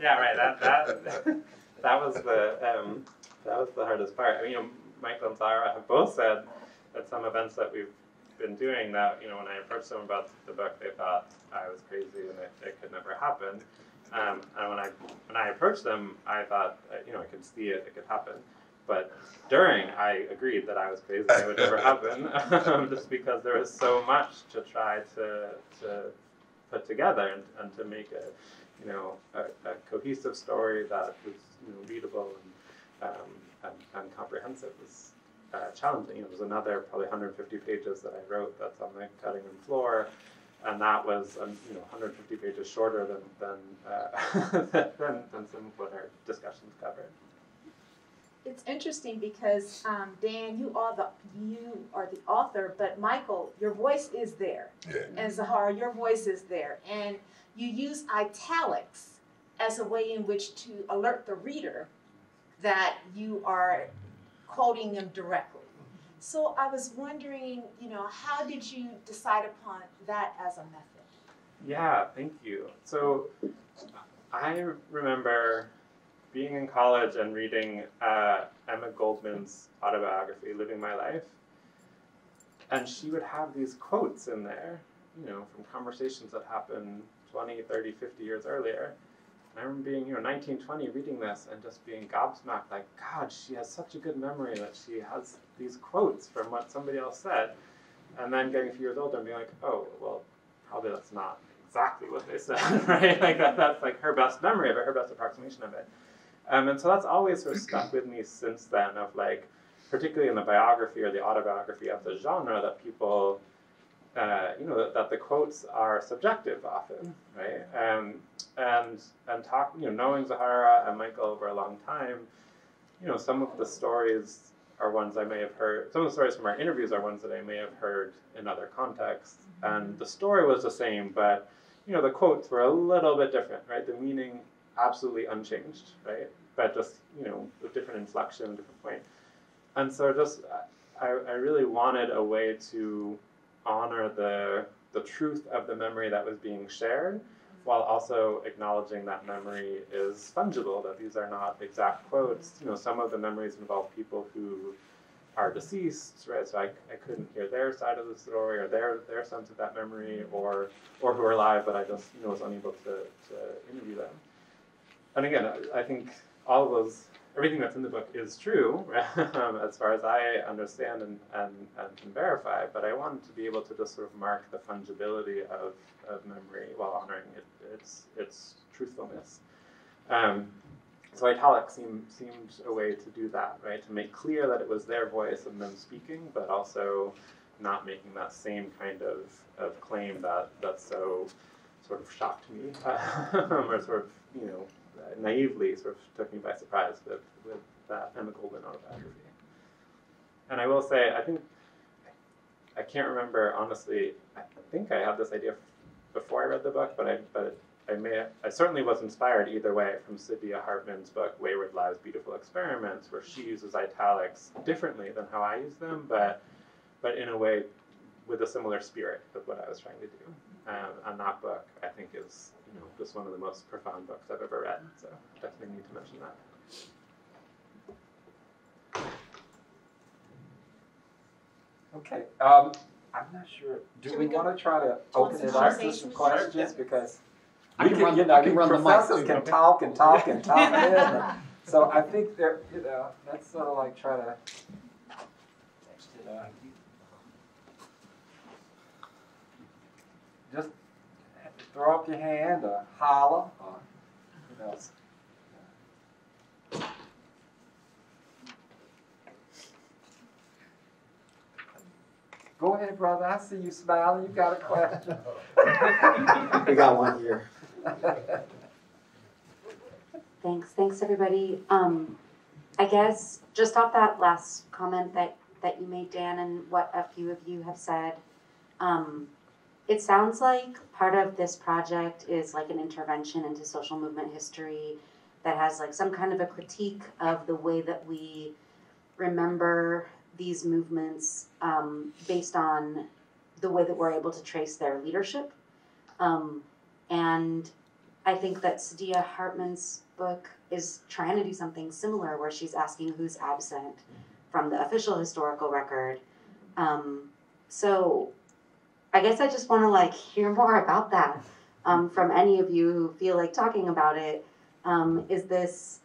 yeah, right. That was the hardest part. I mean, Michael and Zoharah have both said at some events that we've been doing that, when I approached them about the book, they thought I was crazy and it could never happen. And when I approached them, I thought, I could see it could happen. But during, I agreed that I was crazy and it would never happen, just because there was so much to try to put together and to make a cohesive story that was readable and comprehensive. Was challenging. There's another probably 150 pages that I wrote that's on the cutting room floor, and that was 150 pages shorter than some of what our discussions covered. It's interesting because Dan, you are the author, but Michael, your voice is there, and Zoharah, your voice is there, and you use italics as a way in which to alert the reader that you are quoting them directly. So I was wondering, how did you decide upon that as a method? Yeah, thank you. So I remember being in college and reading Emma Goldman's autobiography, Living My Life, and she would have these quotes in there, from conversations that happened 20, 30, 50 years earlier. And I remember being, 19, 20, reading this and just being gobsmacked, like, God, she has such a good memory that she has these quotes from what somebody else said. And then getting a few years older and being like, oh, well, probably that's not exactly what they said, right? Like that's like her best memory of it, her best approximation of it. And so that's always sort of stuck with me since then, of like, particularly in the biography or the autobiography of the genre, that people, that the quotes are subjective often, right? And talk, knowing Zoharah and Michael over a long time, some of the stories are ones I may have heard. Some of the stories from our interviews are ones that I may have heard in other contexts, and the story was the same, but the quotes were a little bit different, right? The meaning absolutely unchanged, right? But just a different inflection, a different point. And so just I really wanted a way to honor the truth of the memory that was being shared, while also acknowledging that memory is fungible, that these are not exact quotes. Some of the memories involve people who are deceased, right? So I couldn't hear their side of the story or their sense of that memory, or who are alive, but I just was unable to interview them. And again, I think all of those, everything that's in the book is true, as far as I understand and can verify, but I wanted to be able to just sort of mark the fungibility of memory while honoring its truthfulness. So italics seemed a way to do that, right? To make clear that it was their voice and them speaking, but also not making that same kind of claim that so sort of shocked me, or sort of, naively sort of took me by surprise with that Emma Goldman autobiography. And I will say, I can't remember honestly. I think I had this idea before I read the book, but I certainly was inspired either way from Saidiya Hartman's book, Wayward Lives, Beautiful Experiments, where she uses italics differently than how I use them, but in a way with a similar spirit of what I was trying to do. And that book, I think, is just one of the most profound books I've ever read, so definitely need to mention that. Okay, I'm not sure. Do we want to try to open it up to some questions? Because I can run the mic professors too. can talk and talk and talk. So I think they're, that's sort of like try to, just throw up your hand or holler or what else. Go ahead, brother. I see you smiling. You got a question. We got one here. Thanks everybody. I guess just off that last comment that you made, Dan, and what a few of you have said, it sounds like part of this project is like an intervention into social movement history that has like some kind of a critique of the way that we remember these movements based on the way that we're able to trace their leadership. And I think that Saidiya Hartman's book is trying to do something similar, where she's asking who's absent from the official historical record. So I guess I just want to like hear more about that from any of you who feel like talking about it. Is this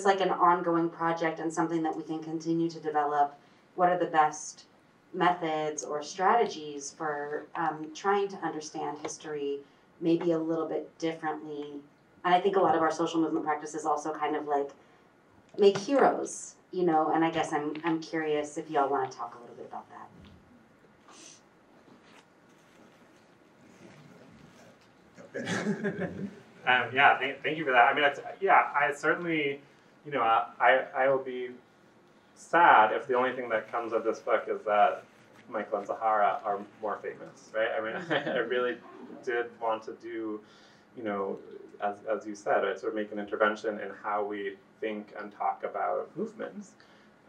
like an ongoing project and something that we can continue to develop? What are the best methods or strategies for trying to understand history maybe a little bit differently? And I think a lot of our social movement practices also kind of like make heroes, and I guess I'm curious if y'all want to talk a little bit about that. Yeah, thank you for that. I mean, I certainly, I will be sad if the only thing that comes of this book is that Michael and Zoharah are more famous, right? I mean, I really did want to do, as you said, I sort of make an intervention in how we think and talk about movements.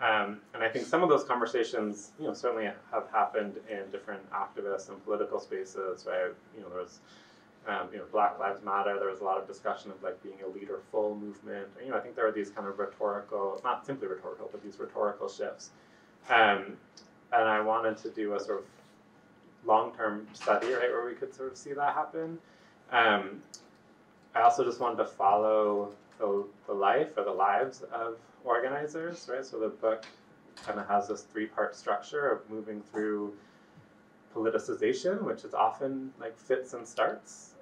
And I think some of those conversations, certainly have happened in different activist and political spaces, right? There was, Black Lives Matter, there was a lot of discussion of like being a leader-full movement. I think there are these kind of rhetorical, not simply rhetorical, but these rhetorical shifts. And I wanted to do a sort of long-term study, right, where we could sort of see that happen. I also just wanted to follow the life or the lives of organizers, right? So the book kind of has this three-part structure of moving through politicization, which is often like fits and starts.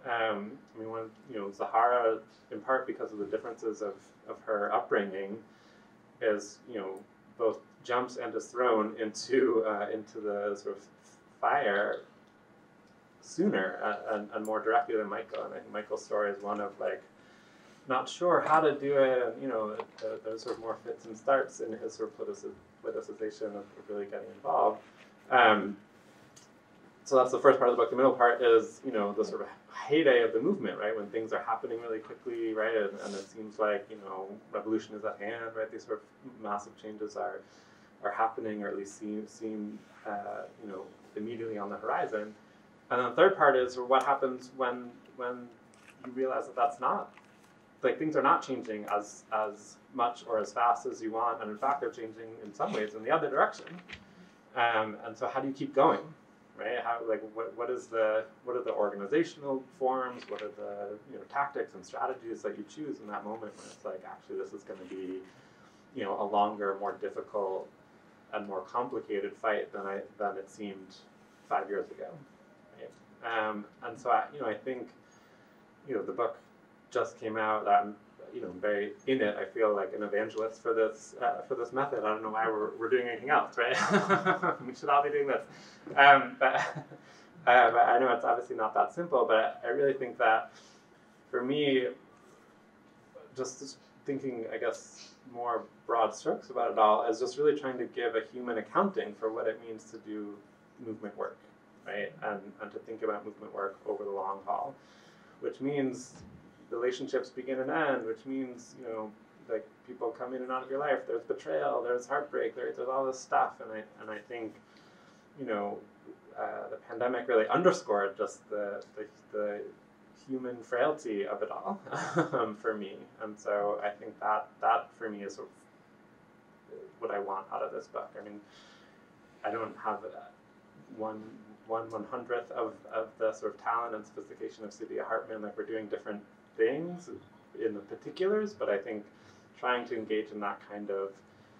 Zoharah, in part because of the differences of her upbringing, is both jumps and is thrown into the sort of fire sooner and more directly than Michael. And I think Michael's story is one of like not sure how to do it, and there's sort of more fits and starts in his sort of politicization of really getting involved. So that's the first part of the book. The middle part is, the sort of heyday of the movement, right? When things are happening really quickly, right? And it seems like, revolution is at hand, right? These sort of massive changes are happening, or at least seem immediately on the horizon. And then the third part is what happens when you realize that that's not, like, things are not changing as much or as fast as you want, and in fact they're changing in some ways in the other direction. And so how do you keep going? Right? How, like, what are the organizational forms? What are the tactics and strategies that you choose in that moment when it's like, actually this is going to be a longer, more difficult, and more complicated fight than it seemed 5 years ago. Right? And so I think the book just came out. I'm very in it. I feel like an evangelist for this method. I don't know why we're doing anything else, right? We should all be doing this. But I know it's obviously not that simple. But I really think that for me, just thinking, I guess, more broad strokes about it all, is just really trying to give a human accounting for what it means to do movement work, right? And to think about movement work over the long haul. which means relationships begin and end, which means, you know, like people come in and out of your life. There's betrayal, there's heartbreak, there's all this stuff, and I think, you know, the pandemic really underscored just the human frailty of it all for me, and so I think that for me is sort of what I want out of this book. I mean, I don't have one 1/100th of the sort of talent and sophistication of Sylvia Hartman. Like, we're doing different things in the particulars, but I think trying to engage in that kind of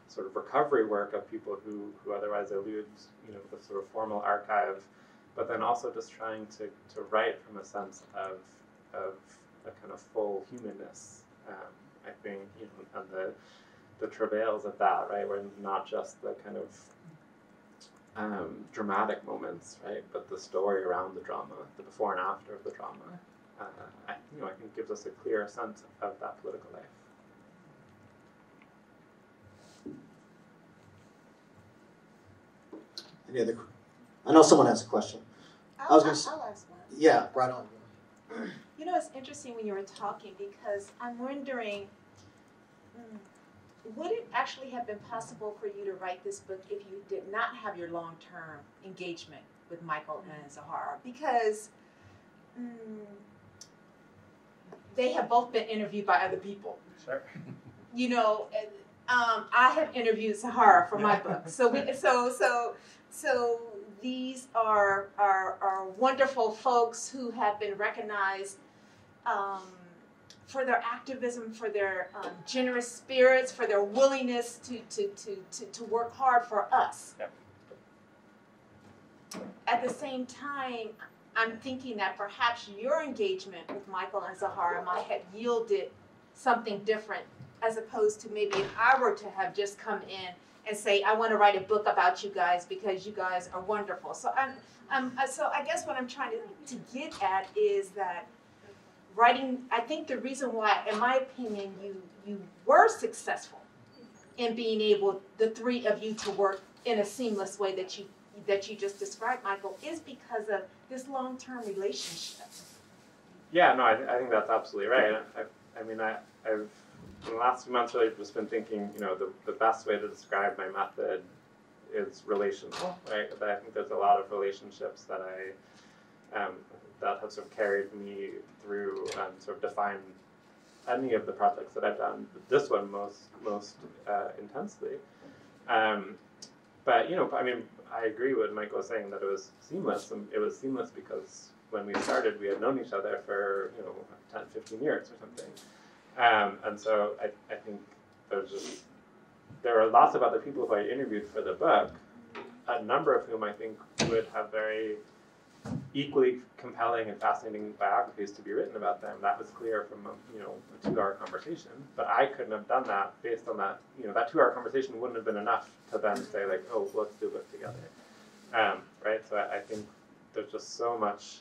sort of recovery work of people who otherwise elude, you know, the sort of formal archive, but then also just trying to write from a sense of a kind of full humanness. I think, you know, and the travails of that, right, were not just the kind of dramatic moments, right, but the story around the drama, the before and after of the drama. I think gives us a clear sense of that political life. Any other? I know someone has a question. I'll ask one. Yeah, right on. You know, it's interesting when you were talking, because I'm wondering, would it actually have been possible for you to write this book if you did not have your long-term engagement with Michael and Zoharah? Because they have both been interviewed by other people. Sure. You know, I have interviewed Zoharah for my book, so these are wonderful folks who have been recognized for their activism, for their generous spirits, for their willingness to work hard for us. Yep. At the same time, I'm thinking that perhaps your engagement with Michael and Zoharah might have yielded something different, as opposed to maybe if I were to have just come in and say, I want to write a book about you guys because you guys are wonderful. So so I guess what I'm trying to get at is that writing, I think the reason why, in my opinion, you were successful in being able, the three of you, to work in a seamless way that you just described, Michael, is because of this long-term relationship. Yeah, no, I think that's absolutely right. I've in the last few months really just been thinking, you know, the best way to describe my method is relational, right? But I think there's a lot of relationships that that have sort of carried me through and sort of defined any of the projects that I've done. This one most intensely. But, you know, I mean, I agree with Michael saying that it was seamless. And it was seamless because when we started, we had known each other for, you know, 10, 15 years or something. And so I think there are lots of other people who I interviewed for the book, a number of whom I think would have very equally compelling and fascinating biographies to be written about them. That was clear from a 2-hour conversation, but I couldn't have done that based on that. You know, that 2-hour conversation wouldn't have been enough to then say like, oh, let's do a book together, right? So I think there's just so much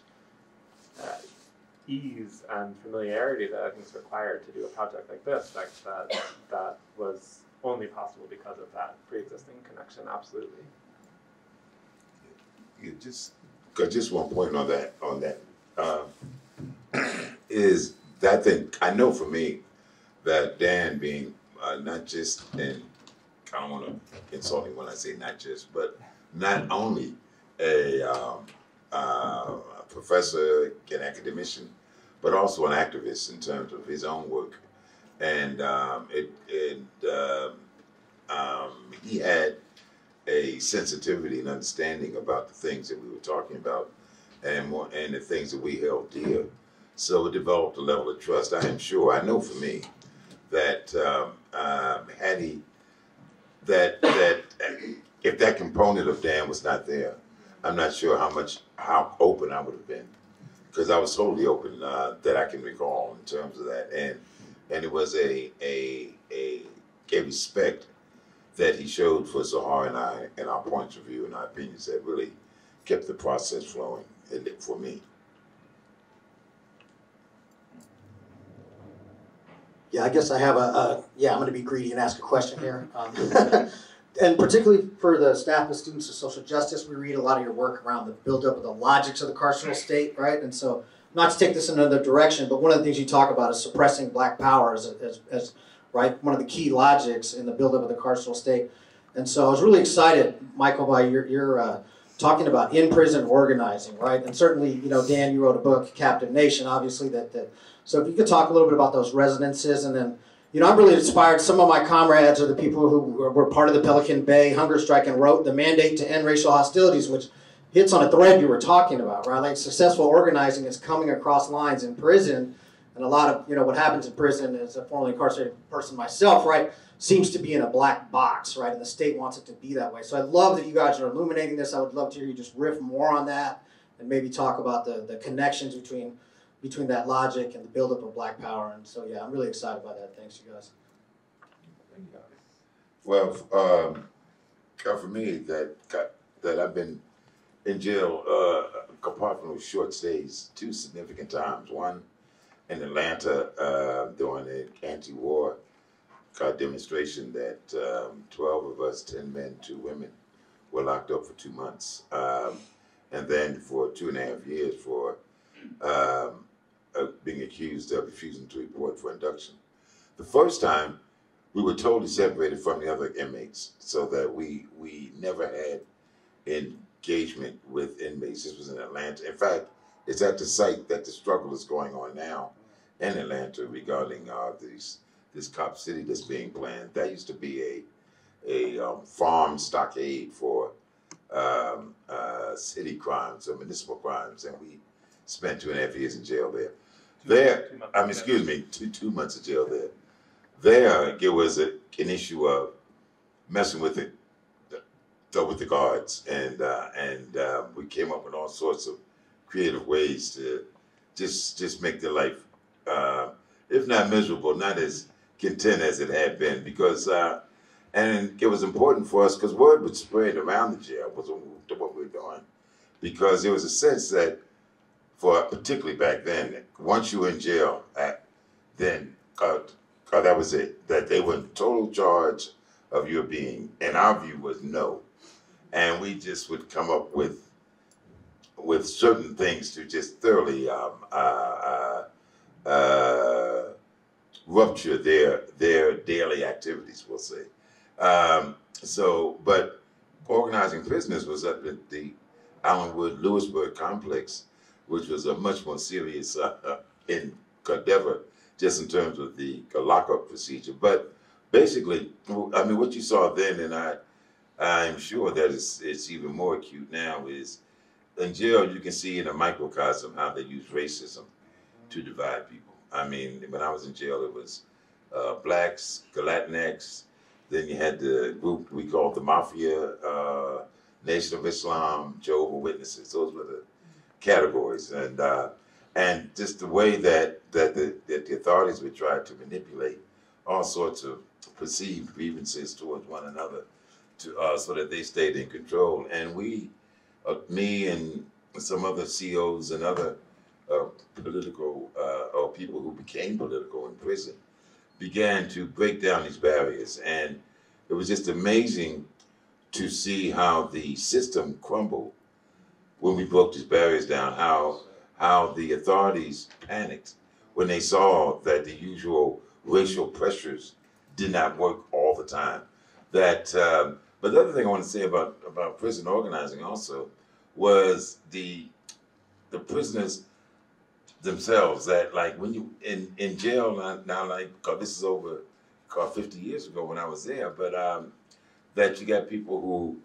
ease and familiarity that I think is required to do a project like this that was only possible because of that pre-existing connection. Absolutely. Just one point on that is that thing. I know for me that Dan being not just, and I don't want to insult him when I say not just, but not only a professor, an academician, but also an activist in terms of his own work, and he had a sensitivity and understanding about the things that we were talking about, and the things that we held dear. So it developed a level of trust. I am sure, I know for me, that had he, that if that component of Dan was not there, I'm not sure how open I would have been, because I was totally open that I can recall in terms of that, and it was a respect that he showed for Zoharah and I, and our points of view and our opinions, that really kept the process flowing for me. Yeah, I guess I have I'm going to be greedy and ask a question here. And particularly for the staff and students of social justice, we read a lot of your work around the buildup of the logics of the carceral state, right? And so not to take this in another direction, but one of the things you talk about is suppressing black power as right, one of the key logics in the buildup of the carceral state. And so I was really excited, Michael, by your talking about in-prison organizing, right? And certainly, you know, Dan, you wrote a book, Captive Nation, obviously, so if you could talk a little bit about those residences, and then, you know, I'm really inspired. Some of my comrades are the people who were part of the Pelican Bay hunger strike and wrote the Mandate to End Racial Hostilities, which hits on a thread you were talking about, right? Like successful organizing is coming across lines in prison, and a lot of, you know, what happens in prison as a formerly incarcerated person myself, right, seems to be in a black box, right? And the state wants it to be that way. So I love that you guys are illuminating this. I would love to hear you just riff more on that and maybe talk about the connections between that logic and the buildup of black power. And so, yeah, I'm really excited by that. Thanks, you guys. Well, for me, that I've been in jail, apart from those short stays, 2 significant times. One in Atlanta during an anti-war demonstration that 12 of us, 10 men, 2 women, were locked up for 2 months. And then for 2.5 years for being accused of refusing to report for induction. The first time, we were totally separated from the other inmates, so that we never had engagement with inmates. This was in Atlanta. In fact, it's at the site that the struggle is going on now in Atlanta regarding this cop city that's being planned. That used to be a farm stockade for city crimes or municipal crimes, and we spent 2.5 years in jail there. Excuse me, two months of jail there. There was an issue of messing with the guards, and we came up with all sorts of creative ways to just make their life, if not miserable, not as content as it had been, because and it was important for us because word would spread around the jail was what we were doing, because there was a sense that, particularly back then, once you were in jail, then that was it. That they were in total charge of your being, and our view was no. And we just would come up with certain things to just thoroughly rupture their daily activities, we'll say. But organizing prisoners was up at the Allenwood Lewisburg complex, which was a much more serious endeavor, just in terms of the lockup procedure. But basically, I mean, what you saw then, and I'm sure that it's even more acute now, is in jail you can see in a microcosm how they use racism to divide people. I mean, when I was in jail, it was blacks, Latinx, then you had the group we called the Mafia, Nation of Islam, Jehovah's Witnesses. Those were the categories, and just the way that the authorities would try to manipulate all sorts of perceived grievances towards one another, so that they stayed in control. And me and some other COs and other political or people who became political in prison, began to break down these barriers, and it was just amazing to see how the system crumbled when we broke these barriers down, how the authorities panicked when they saw that the usual racial pressures did not work all the time. But the other thing I want to say about prison organizing also was the prisoners themselves, that like when you in jail now, like this is over 50 years ago when I was there, but that you got people who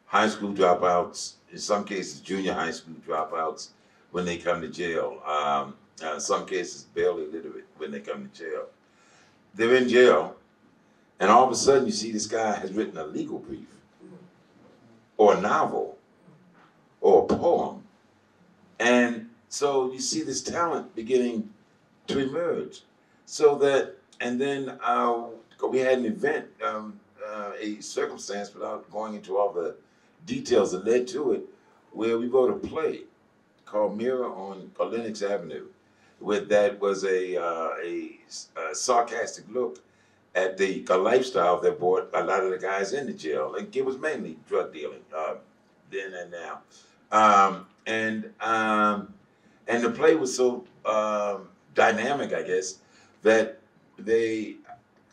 high school dropouts, in some cases junior high school dropouts, when they come to jail. Some cases barely literate when they come to jail. They're in jail, and all of a sudden you see this guy has written a legal brief, or a novel, or a poem, and so you see this talent beginning to emerge. So that, and then we had an event, a circumstance, without going into all the details that led to it, where we wrote a play called Mirror on Lenox Avenue, that was a sarcastic look at the lifestyle that brought a lot of the guys into jail. Like, it was mainly drug dealing then and now. And the play was so dynamic, I guess, that they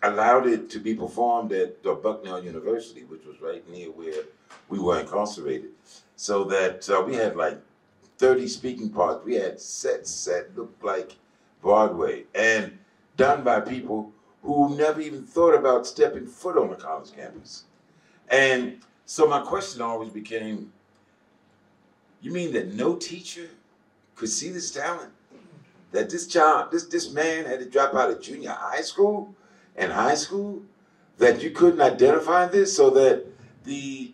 allowed it to be performed at Bucknell University, which was right near where we were incarcerated. So that we had like 30 speaking parts. We had sets that looked like Broadway and done by people who never even thought about stepping foot on a college campus. And so my question always became, you mean that no teacher could see this talent? That this child, this man had to drop out of junior high school and high school? That you couldn't identify this? So that the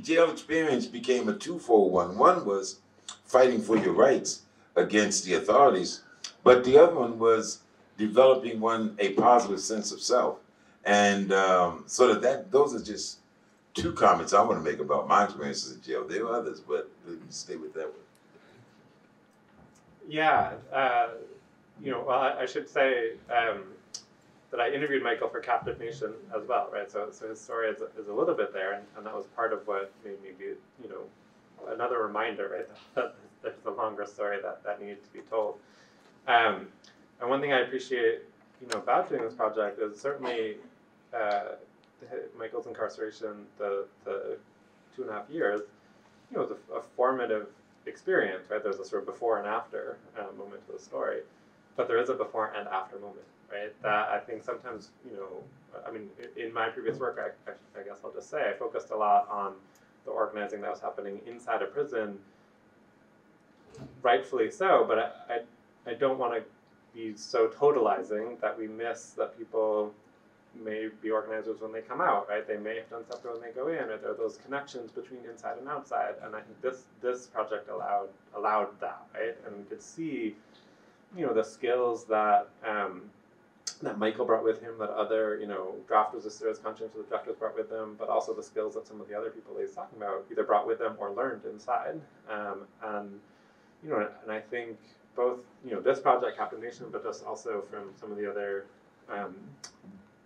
jail experience became a twofold one. One was fighting for your rights against the authorities, but the other one was developing a positive sense of self. And so those are just two comments I want to make about my experiences in jail. There were others, but let me stay with that one. Yeah, well, I should say that I interviewed Michael for Captive Nation as well, right? So his story is a little bit there, and that was part of what made me be, another reminder, right? That there's a longer story that needed to be told. And one thing I appreciate, about doing this project is certainly Michael's incarceration, the 2.5 years, was a formative experience, right? There's a sort of before and after moment to the story, but there is a before and after moment, right? That I think sometimes, in my previous work, I guess I'll just say, I focused a lot on the organizing that was happening inside a prison, rightfully so, but I don't want to be so totalizing that we miss that people may be organizers when they come out, right? They may have done something when they go in, or there are those connections between inside and outside. And I think this project allowed that, right? And we could see, the skills that that Michael brought with him, that other, draft resistors, conscientious drafters brought with them, but also the skills that some of the other people he's talking about either brought with them or learned inside. And I think both, this project, Captive Nation, but just also from some of the other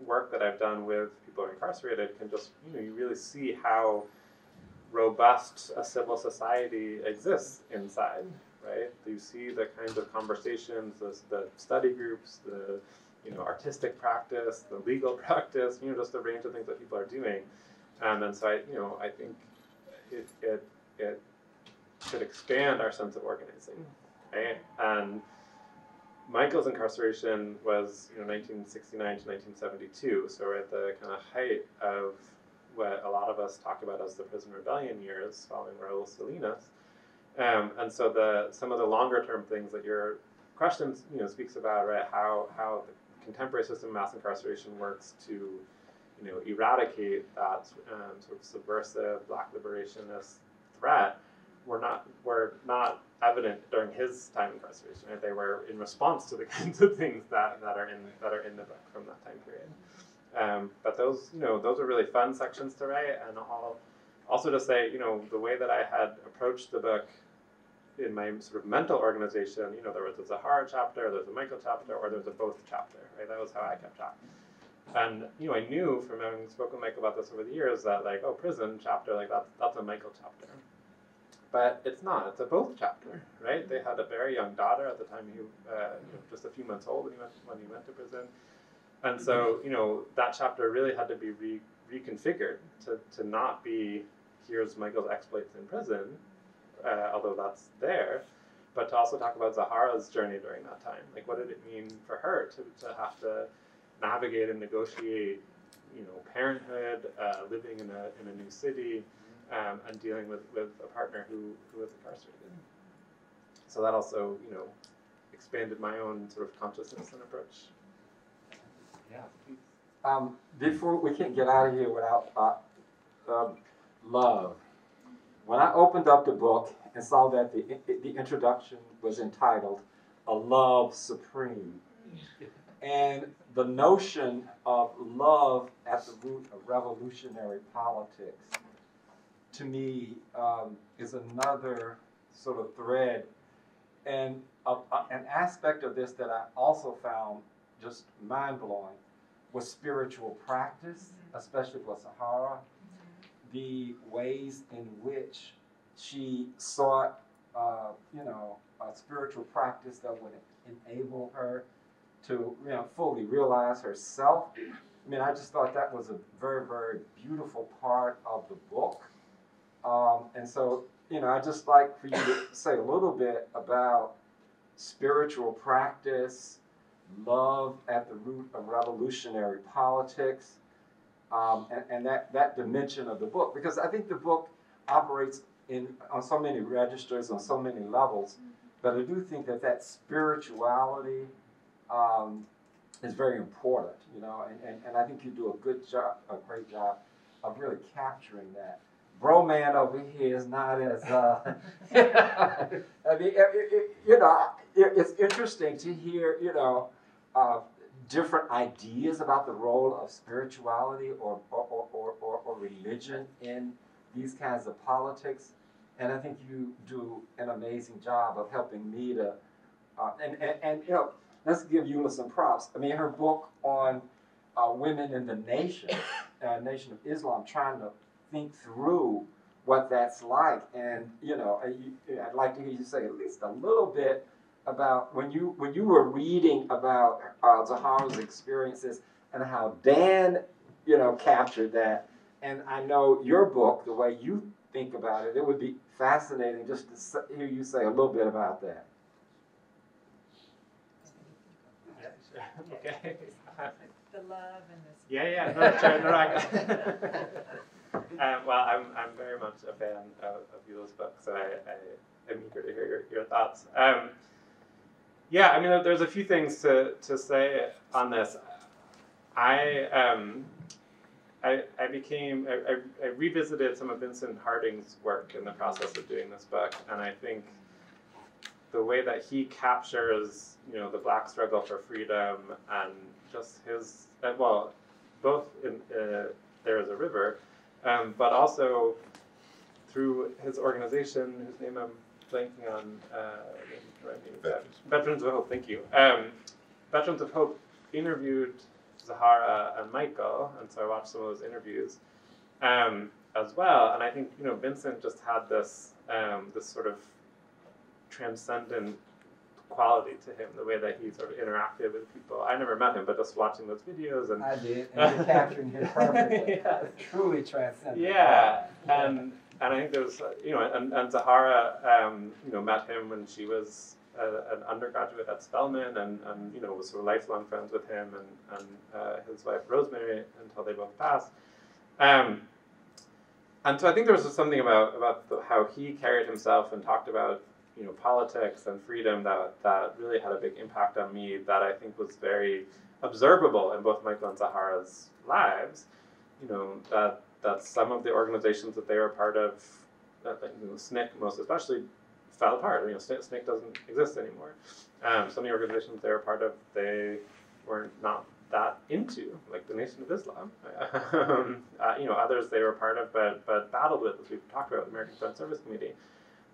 work that I've done with people who are incarcerated, can just, you really see how robust a civil society exists inside, right? You see the kinds of conversations, the study groups, the artistic practice, the legal practice, just the range of things that people are doing. And so I think it should expand our sense of organizing, right? And Michael's incarceration was 1969 to 1972, so we're at the kind of height of what a lot of us talk about as the prison rebellion years following Raul Salinas. And so some of the longer term things that your question speaks about, right? How the contemporary system of mass incarceration works to eradicate that sort of subversive Black liberationist threat were not evident during his time incarceration. Right? They were in response to the kinds of things that are in the book from that time period. But those are really fun sections to write, and I'll also just say the way that I had approached the book in my sort of mental organization, there was a Zoharah chapter, there's a Michael chapter, or there's a both chapter. Right? That was how I kept track. And I knew from having spoken with Michael about this over the years that prison chapter, that's a Michael chapter. But it's not. It's a both chapter, right? They had a very young daughter at the time. He, just a few months old when he went to prison, and so that chapter really had to be reconfigured to not be here's Michael's exploits in prison, although that's there, but to also talk about Zoharah's journey during that time. Like, what did it mean for her to have to navigate and negotiate, parenthood, living in a new city. And dealing with a partner who was incarcerated. So that also, expanded my own sort of consciousness and approach. Yeah. Before we can't get out of here without love. When I opened up the book and saw that the introduction was entitled "A Love Supreme," and the notion of love at the root of revolutionary politics, to me, is another sort of thread. And an aspect of this that I also found just mind-blowing was spiritual practice, especially for Zoharah. The ways in which she sought a spiritual practice that would enable her to, fully realize herself. I mean, I just thought that was a very, very beautiful part of the book. And so, I'd just like for you to say a little bit about spiritual practice, love at the root of revolutionary politics, and that dimension of the book. Because I think the book operates on so many registers, on so many levels, but I do think that spirituality is very important, and I think you do a great job of really capturing that. Bro-man over here is not as, I mean, it's interesting to hear, different ideas about the role of spirituality or religion in these kinds of politics. And I think you do an amazing job of helping me to, let's give EULA some props. I mean, her book on women in the Nation of Islam, trying to think through what that's like. And, I'd like to hear you say at least a little bit about when you were reading about Zoharah's experiences and how Dan, captured that. And I know your book, the way you think about it, it would be fascinating just to hear you say a little bit about that. Yeah, sure. Okay. The love and this. Yeah. No, sure. No, well, I'm very much a fan of EULA's book, so I am eager to hear your thoughts. Yeah, I mean, there's a few things to say on this. I revisited some of Vincent Harding's work in the process of doing this book, and I think the way that he captures, the Black struggle for freedom and just his, both in There Is a River, but also through his organization, whose name I'm blanking on, Veterans of Hope, thank you. Veterans of Hope interviewed Zoharah and Michael, and so I watched some of those interviews as well. And I think Vincent just had this this sort of transcendent quality to him, the way that he sort of interacted with people. I never met him, but just watching those videos, and I did, and you're capturing him perfectly. Yeah. Truly transcendent. Yeah, and I think there's and Zoharah met him when she was an undergraduate at Spelman, and was sort of lifelong friends with him and his wife Rosemary until they both passed. And so I think there was just something about how he carried himself and talked about politics and freedom that really had a big impact on me, that I think was very observable in both Michael and Zoharah's lives. That some of the organizations that they were part of, SNCC most especially, fell apart. SNCC doesn't exist anymore. Some of the organizations they were part of, they were not that into, like the Nation of Islam. Others they were part of, but battled with, as we've talked about, the American Friends Service Committee.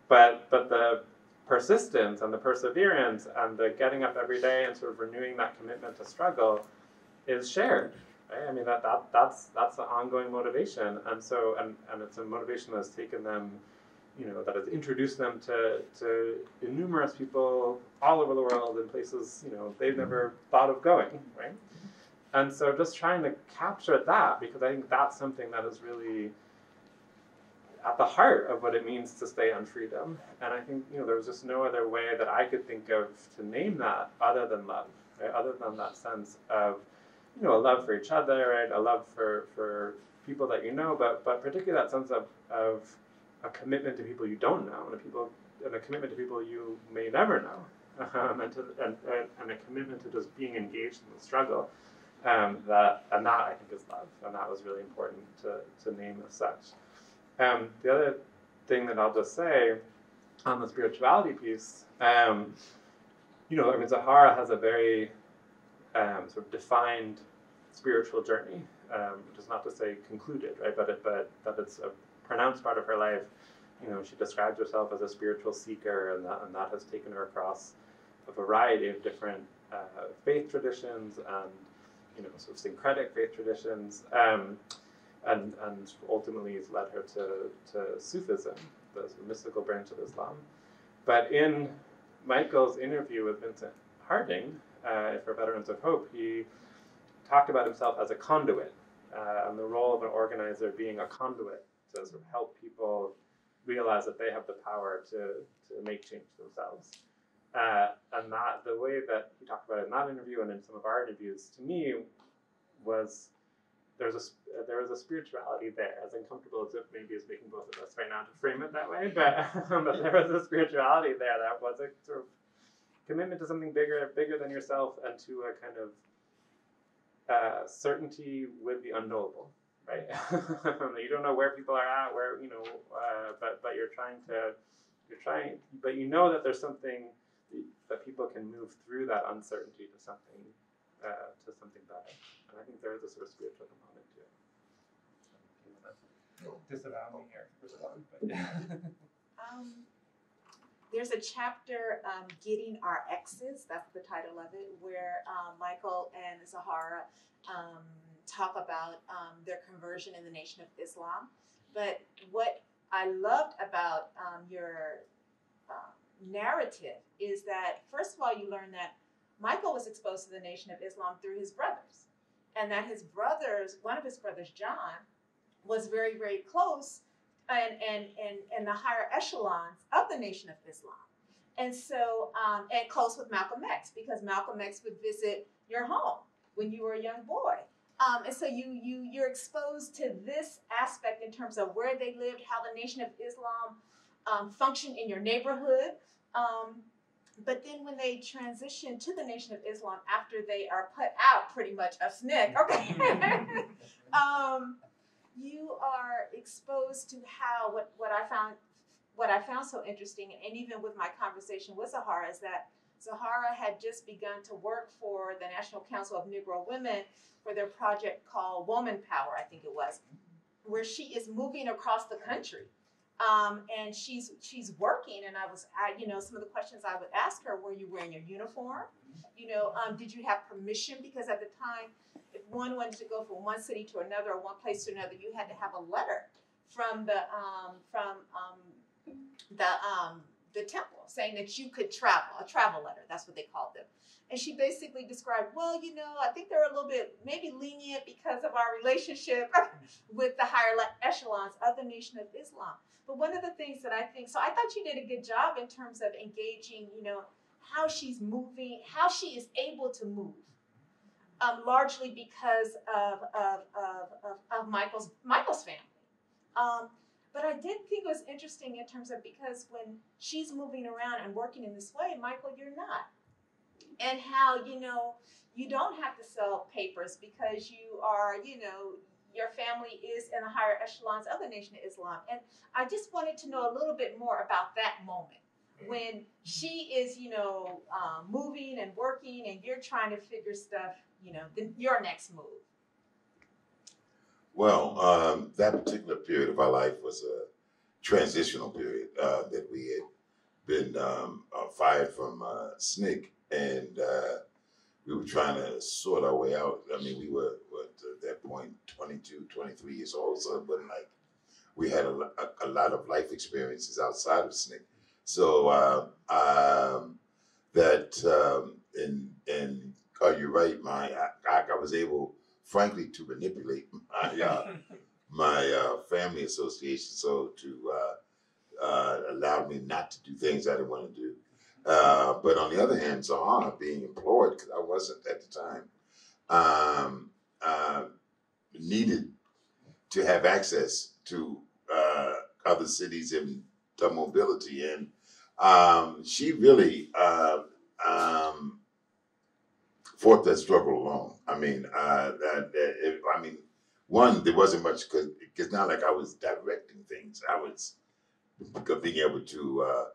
But the persistence and the perseverance and the getting up every day and sort of renewing that commitment to struggle is shared. Right? I mean, that's the ongoing motivation, and so and it's a motivation that's taken them, that has introduced them to numerous people all over the world in places they've never thought of going, right? And so just trying to capture that, because I think that's something that is really at the heart of what it means to stay on freedom. And I think there was just no other way that I could think of to name that other than love, right? Other than that sense of a love for each other, right? A love for people that but particularly that sense of a commitment to people you don't know, and a commitment to people you may never know, and a commitment to just being engaged in the struggle. That I think is love, and that was really important to name as such. The other thing that I'll just say on the spirituality piece, Zoharah has a very sort of defined spiritual journey, which is not to say concluded, right? But that it's a pronounced part of her life. She describes herself as a spiritual seeker, and that has taken her across a variety of different faith traditions and sort of syncretic faith traditions, and ultimately has led her to Sufism, the sort of mystical branch of Islam. But in Michael's interview with Vincent Harding for Veterans of Hope, he talked about himself as a conduit, and the role of an organizer being a conduit to sort of help people realize that they have the power to make change themselves. And that the way that he talked about it in that interview and in some of our interviews, to me, was there was a spirituality there, as uncomfortable as it maybe is making both of us right now to frame it that way, but there was a spirituality there that was a sort of commitment to something bigger than yourself, and to a kind of certainty with the unknowable, right? You don't know where people are at, but you're trying, but you know that there's something that people can move through that uncertainty to something better. And I think there is a sort of spiritual component to it. Disavow me here for one, but there's a chapter, Getting Our Exes, that's the title of it, where Michael and Zoharah talk about their conversion in the Nation of Islam. But what I loved about your narrative is that, first of all, you learn that Michael was exposed to the Nation of Islam through his brothers, and that his brothers, one of his brothers, John, was very, very close and the higher echelons of the Nation of Islam. And so, and close with Malcolm X, because Malcolm X would visit your home when you were a young boy. And so you're exposed to this aspect in terms of where they lived, how the Nation of Islam functioned in your neighborhood. But then when they transition to the Nation of Islam after they are put out pretty much of SNCC, okay, you are exposed to how what I found so interesting, and even with my conversation with Zoharah, is that Zoharah had just begun to work for the National Council of Negro Women for their project called Woman Power, I think it was, where she is moving across the country. And she's working, and some of the questions I would ask her: were you wearing your uniform? Did you have permission? Because at the time, if one wanted to go from one city to another or one place to another, you had to have a letter from the temple saying that you could travel, a travel letter. That's what they called them. And she basically described, well, I think they're a little bit maybe lenient because of our relationship with the higher echelons of the Nation of Islam. But one of the things that I thought you did a good job in terms of engaging, how she's moving, how she is able to move, largely because of Michael's family. But I did think it was interesting in terms of, because when she's moving around and working in this way, Michael, you're not. And how, you don't have to sell papers because you are, your family is in the higher echelons of the Nation of Islam. And I just wanted to know a little bit more about that moment when she is, moving and working, and you're trying to figure stuff, your next move. Well, that particular period of our life was a transitional period that we had been fired from SNCC, and we were trying to sort our way out. I mean, we were, at that point, 22, 23 years old, so it wasn't like we had a lot of life experiences outside of SNCC. So you're right, I was able, frankly, to manipulate my family association so to allow me not to do things I didn't want to do. But on the other hand, Zoharah, being employed, because I wasn't at the time, needed to have access to other cities and to mobility. And she really fought that struggle alone. I mean, one, there wasn't much, because it's not like I was directing things. I was being able to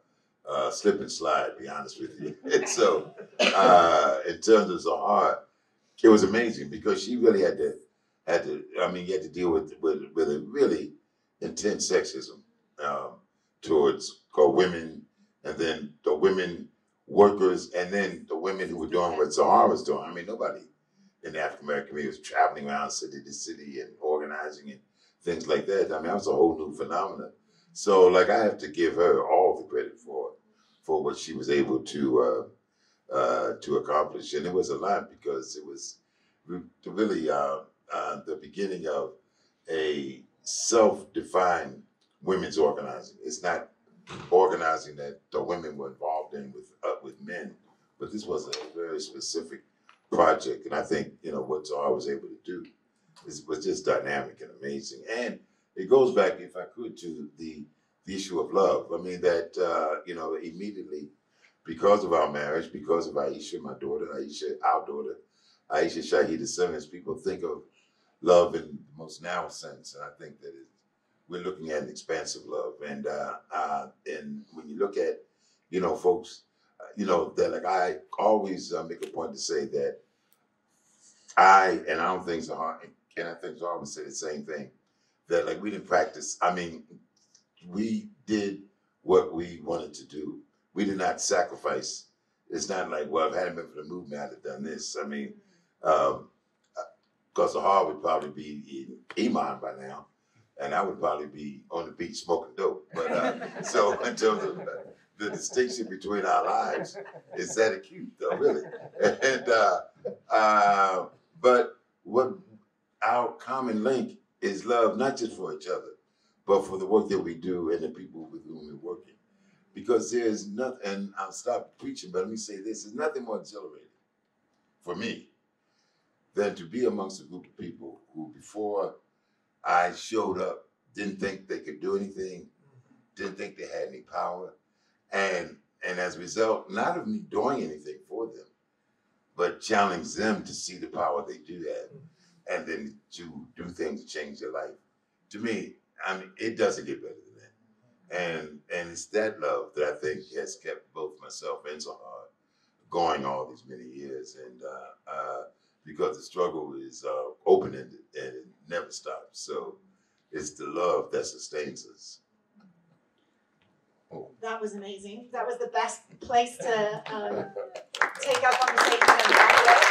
slip and slide, to be honest with you. And so, in terms of Zoharah, it was amazing because she really had to deal with a really intense sexism towards women, and then the women workers, and then the women who were doing what Zoharah was doing. I mean, nobody in the African American community was traveling around city to city and organizing and things like that. I mean, that was a whole new phenomenon. So, I have to give her all the credit for what she was able to accomplish. And it was a lot because it was really the beginning of a self-defined women's organizing. It's not organizing that the women were involved in with men, but this was a very specific project. And I think, you know, what Zoharah was able to do was just dynamic and amazing. And it goes back, if I could, to the issue of love. I mean, that, you know, immediately, because of our marriage, because of Aisha, my daughter, our daughter, Aisha Shahida Simmons, people think of love in the most narrow sense. And I think that we're looking at an expansive love. And when you look at, you know, folks, you know, that like I always make a point to say that I don't think Zoharah, and I think Zoharah would say the same thing, that like we didn't practice. I mean, we did what we wanted to do. We did not sacrifice. It's not like, well, if it hadn't been for the movement, I'd have done this. I mean, because Zoharah would probably be in Iman by now, and I would probably be on the beach smoking dope. But so in terms of the distinction between our lives, is that acute though, really? And but what our common link is love, not just for each other, but for the work that we do and the people with whom we're working. Because there's nothing, and I'll stop preaching, but let me say this, there's nothing more exhilarating for me than to be amongst a group of people who, before I showed up, didn't think they could do anything, didn't think they had any power, and as a result, not of me doing anything for them, but challenge them to see the power they do have, and then to do things to change their life. To me, I mean, it doesn't get better than that. And it's that love that I think has kept both myself and Zoharah going all these many years. And because the struggle is open-ended and it never stops. So it's the love that sustains us. Oh. That was amazing. That was the best place to take our conversation and wrap it.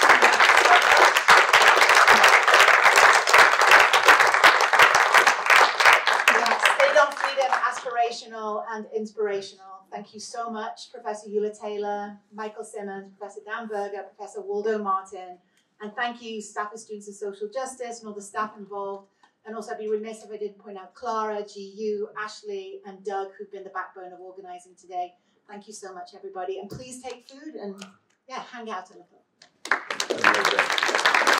Stayed on freedom, aspirational and inspirational. Thank you so much, Professor EULA Taylor, Michael Simmons, Professor Dan Berger, Professor Waldo Martin, and thank you, staff and students of social justice and all the staff involved. And also I'd be remiss if I didn't point out Clara, GU, Ashley, and Doug, who've been the backbone of organizing today. Thank you so much, everybody. And please take food and, yeah, hang out a little.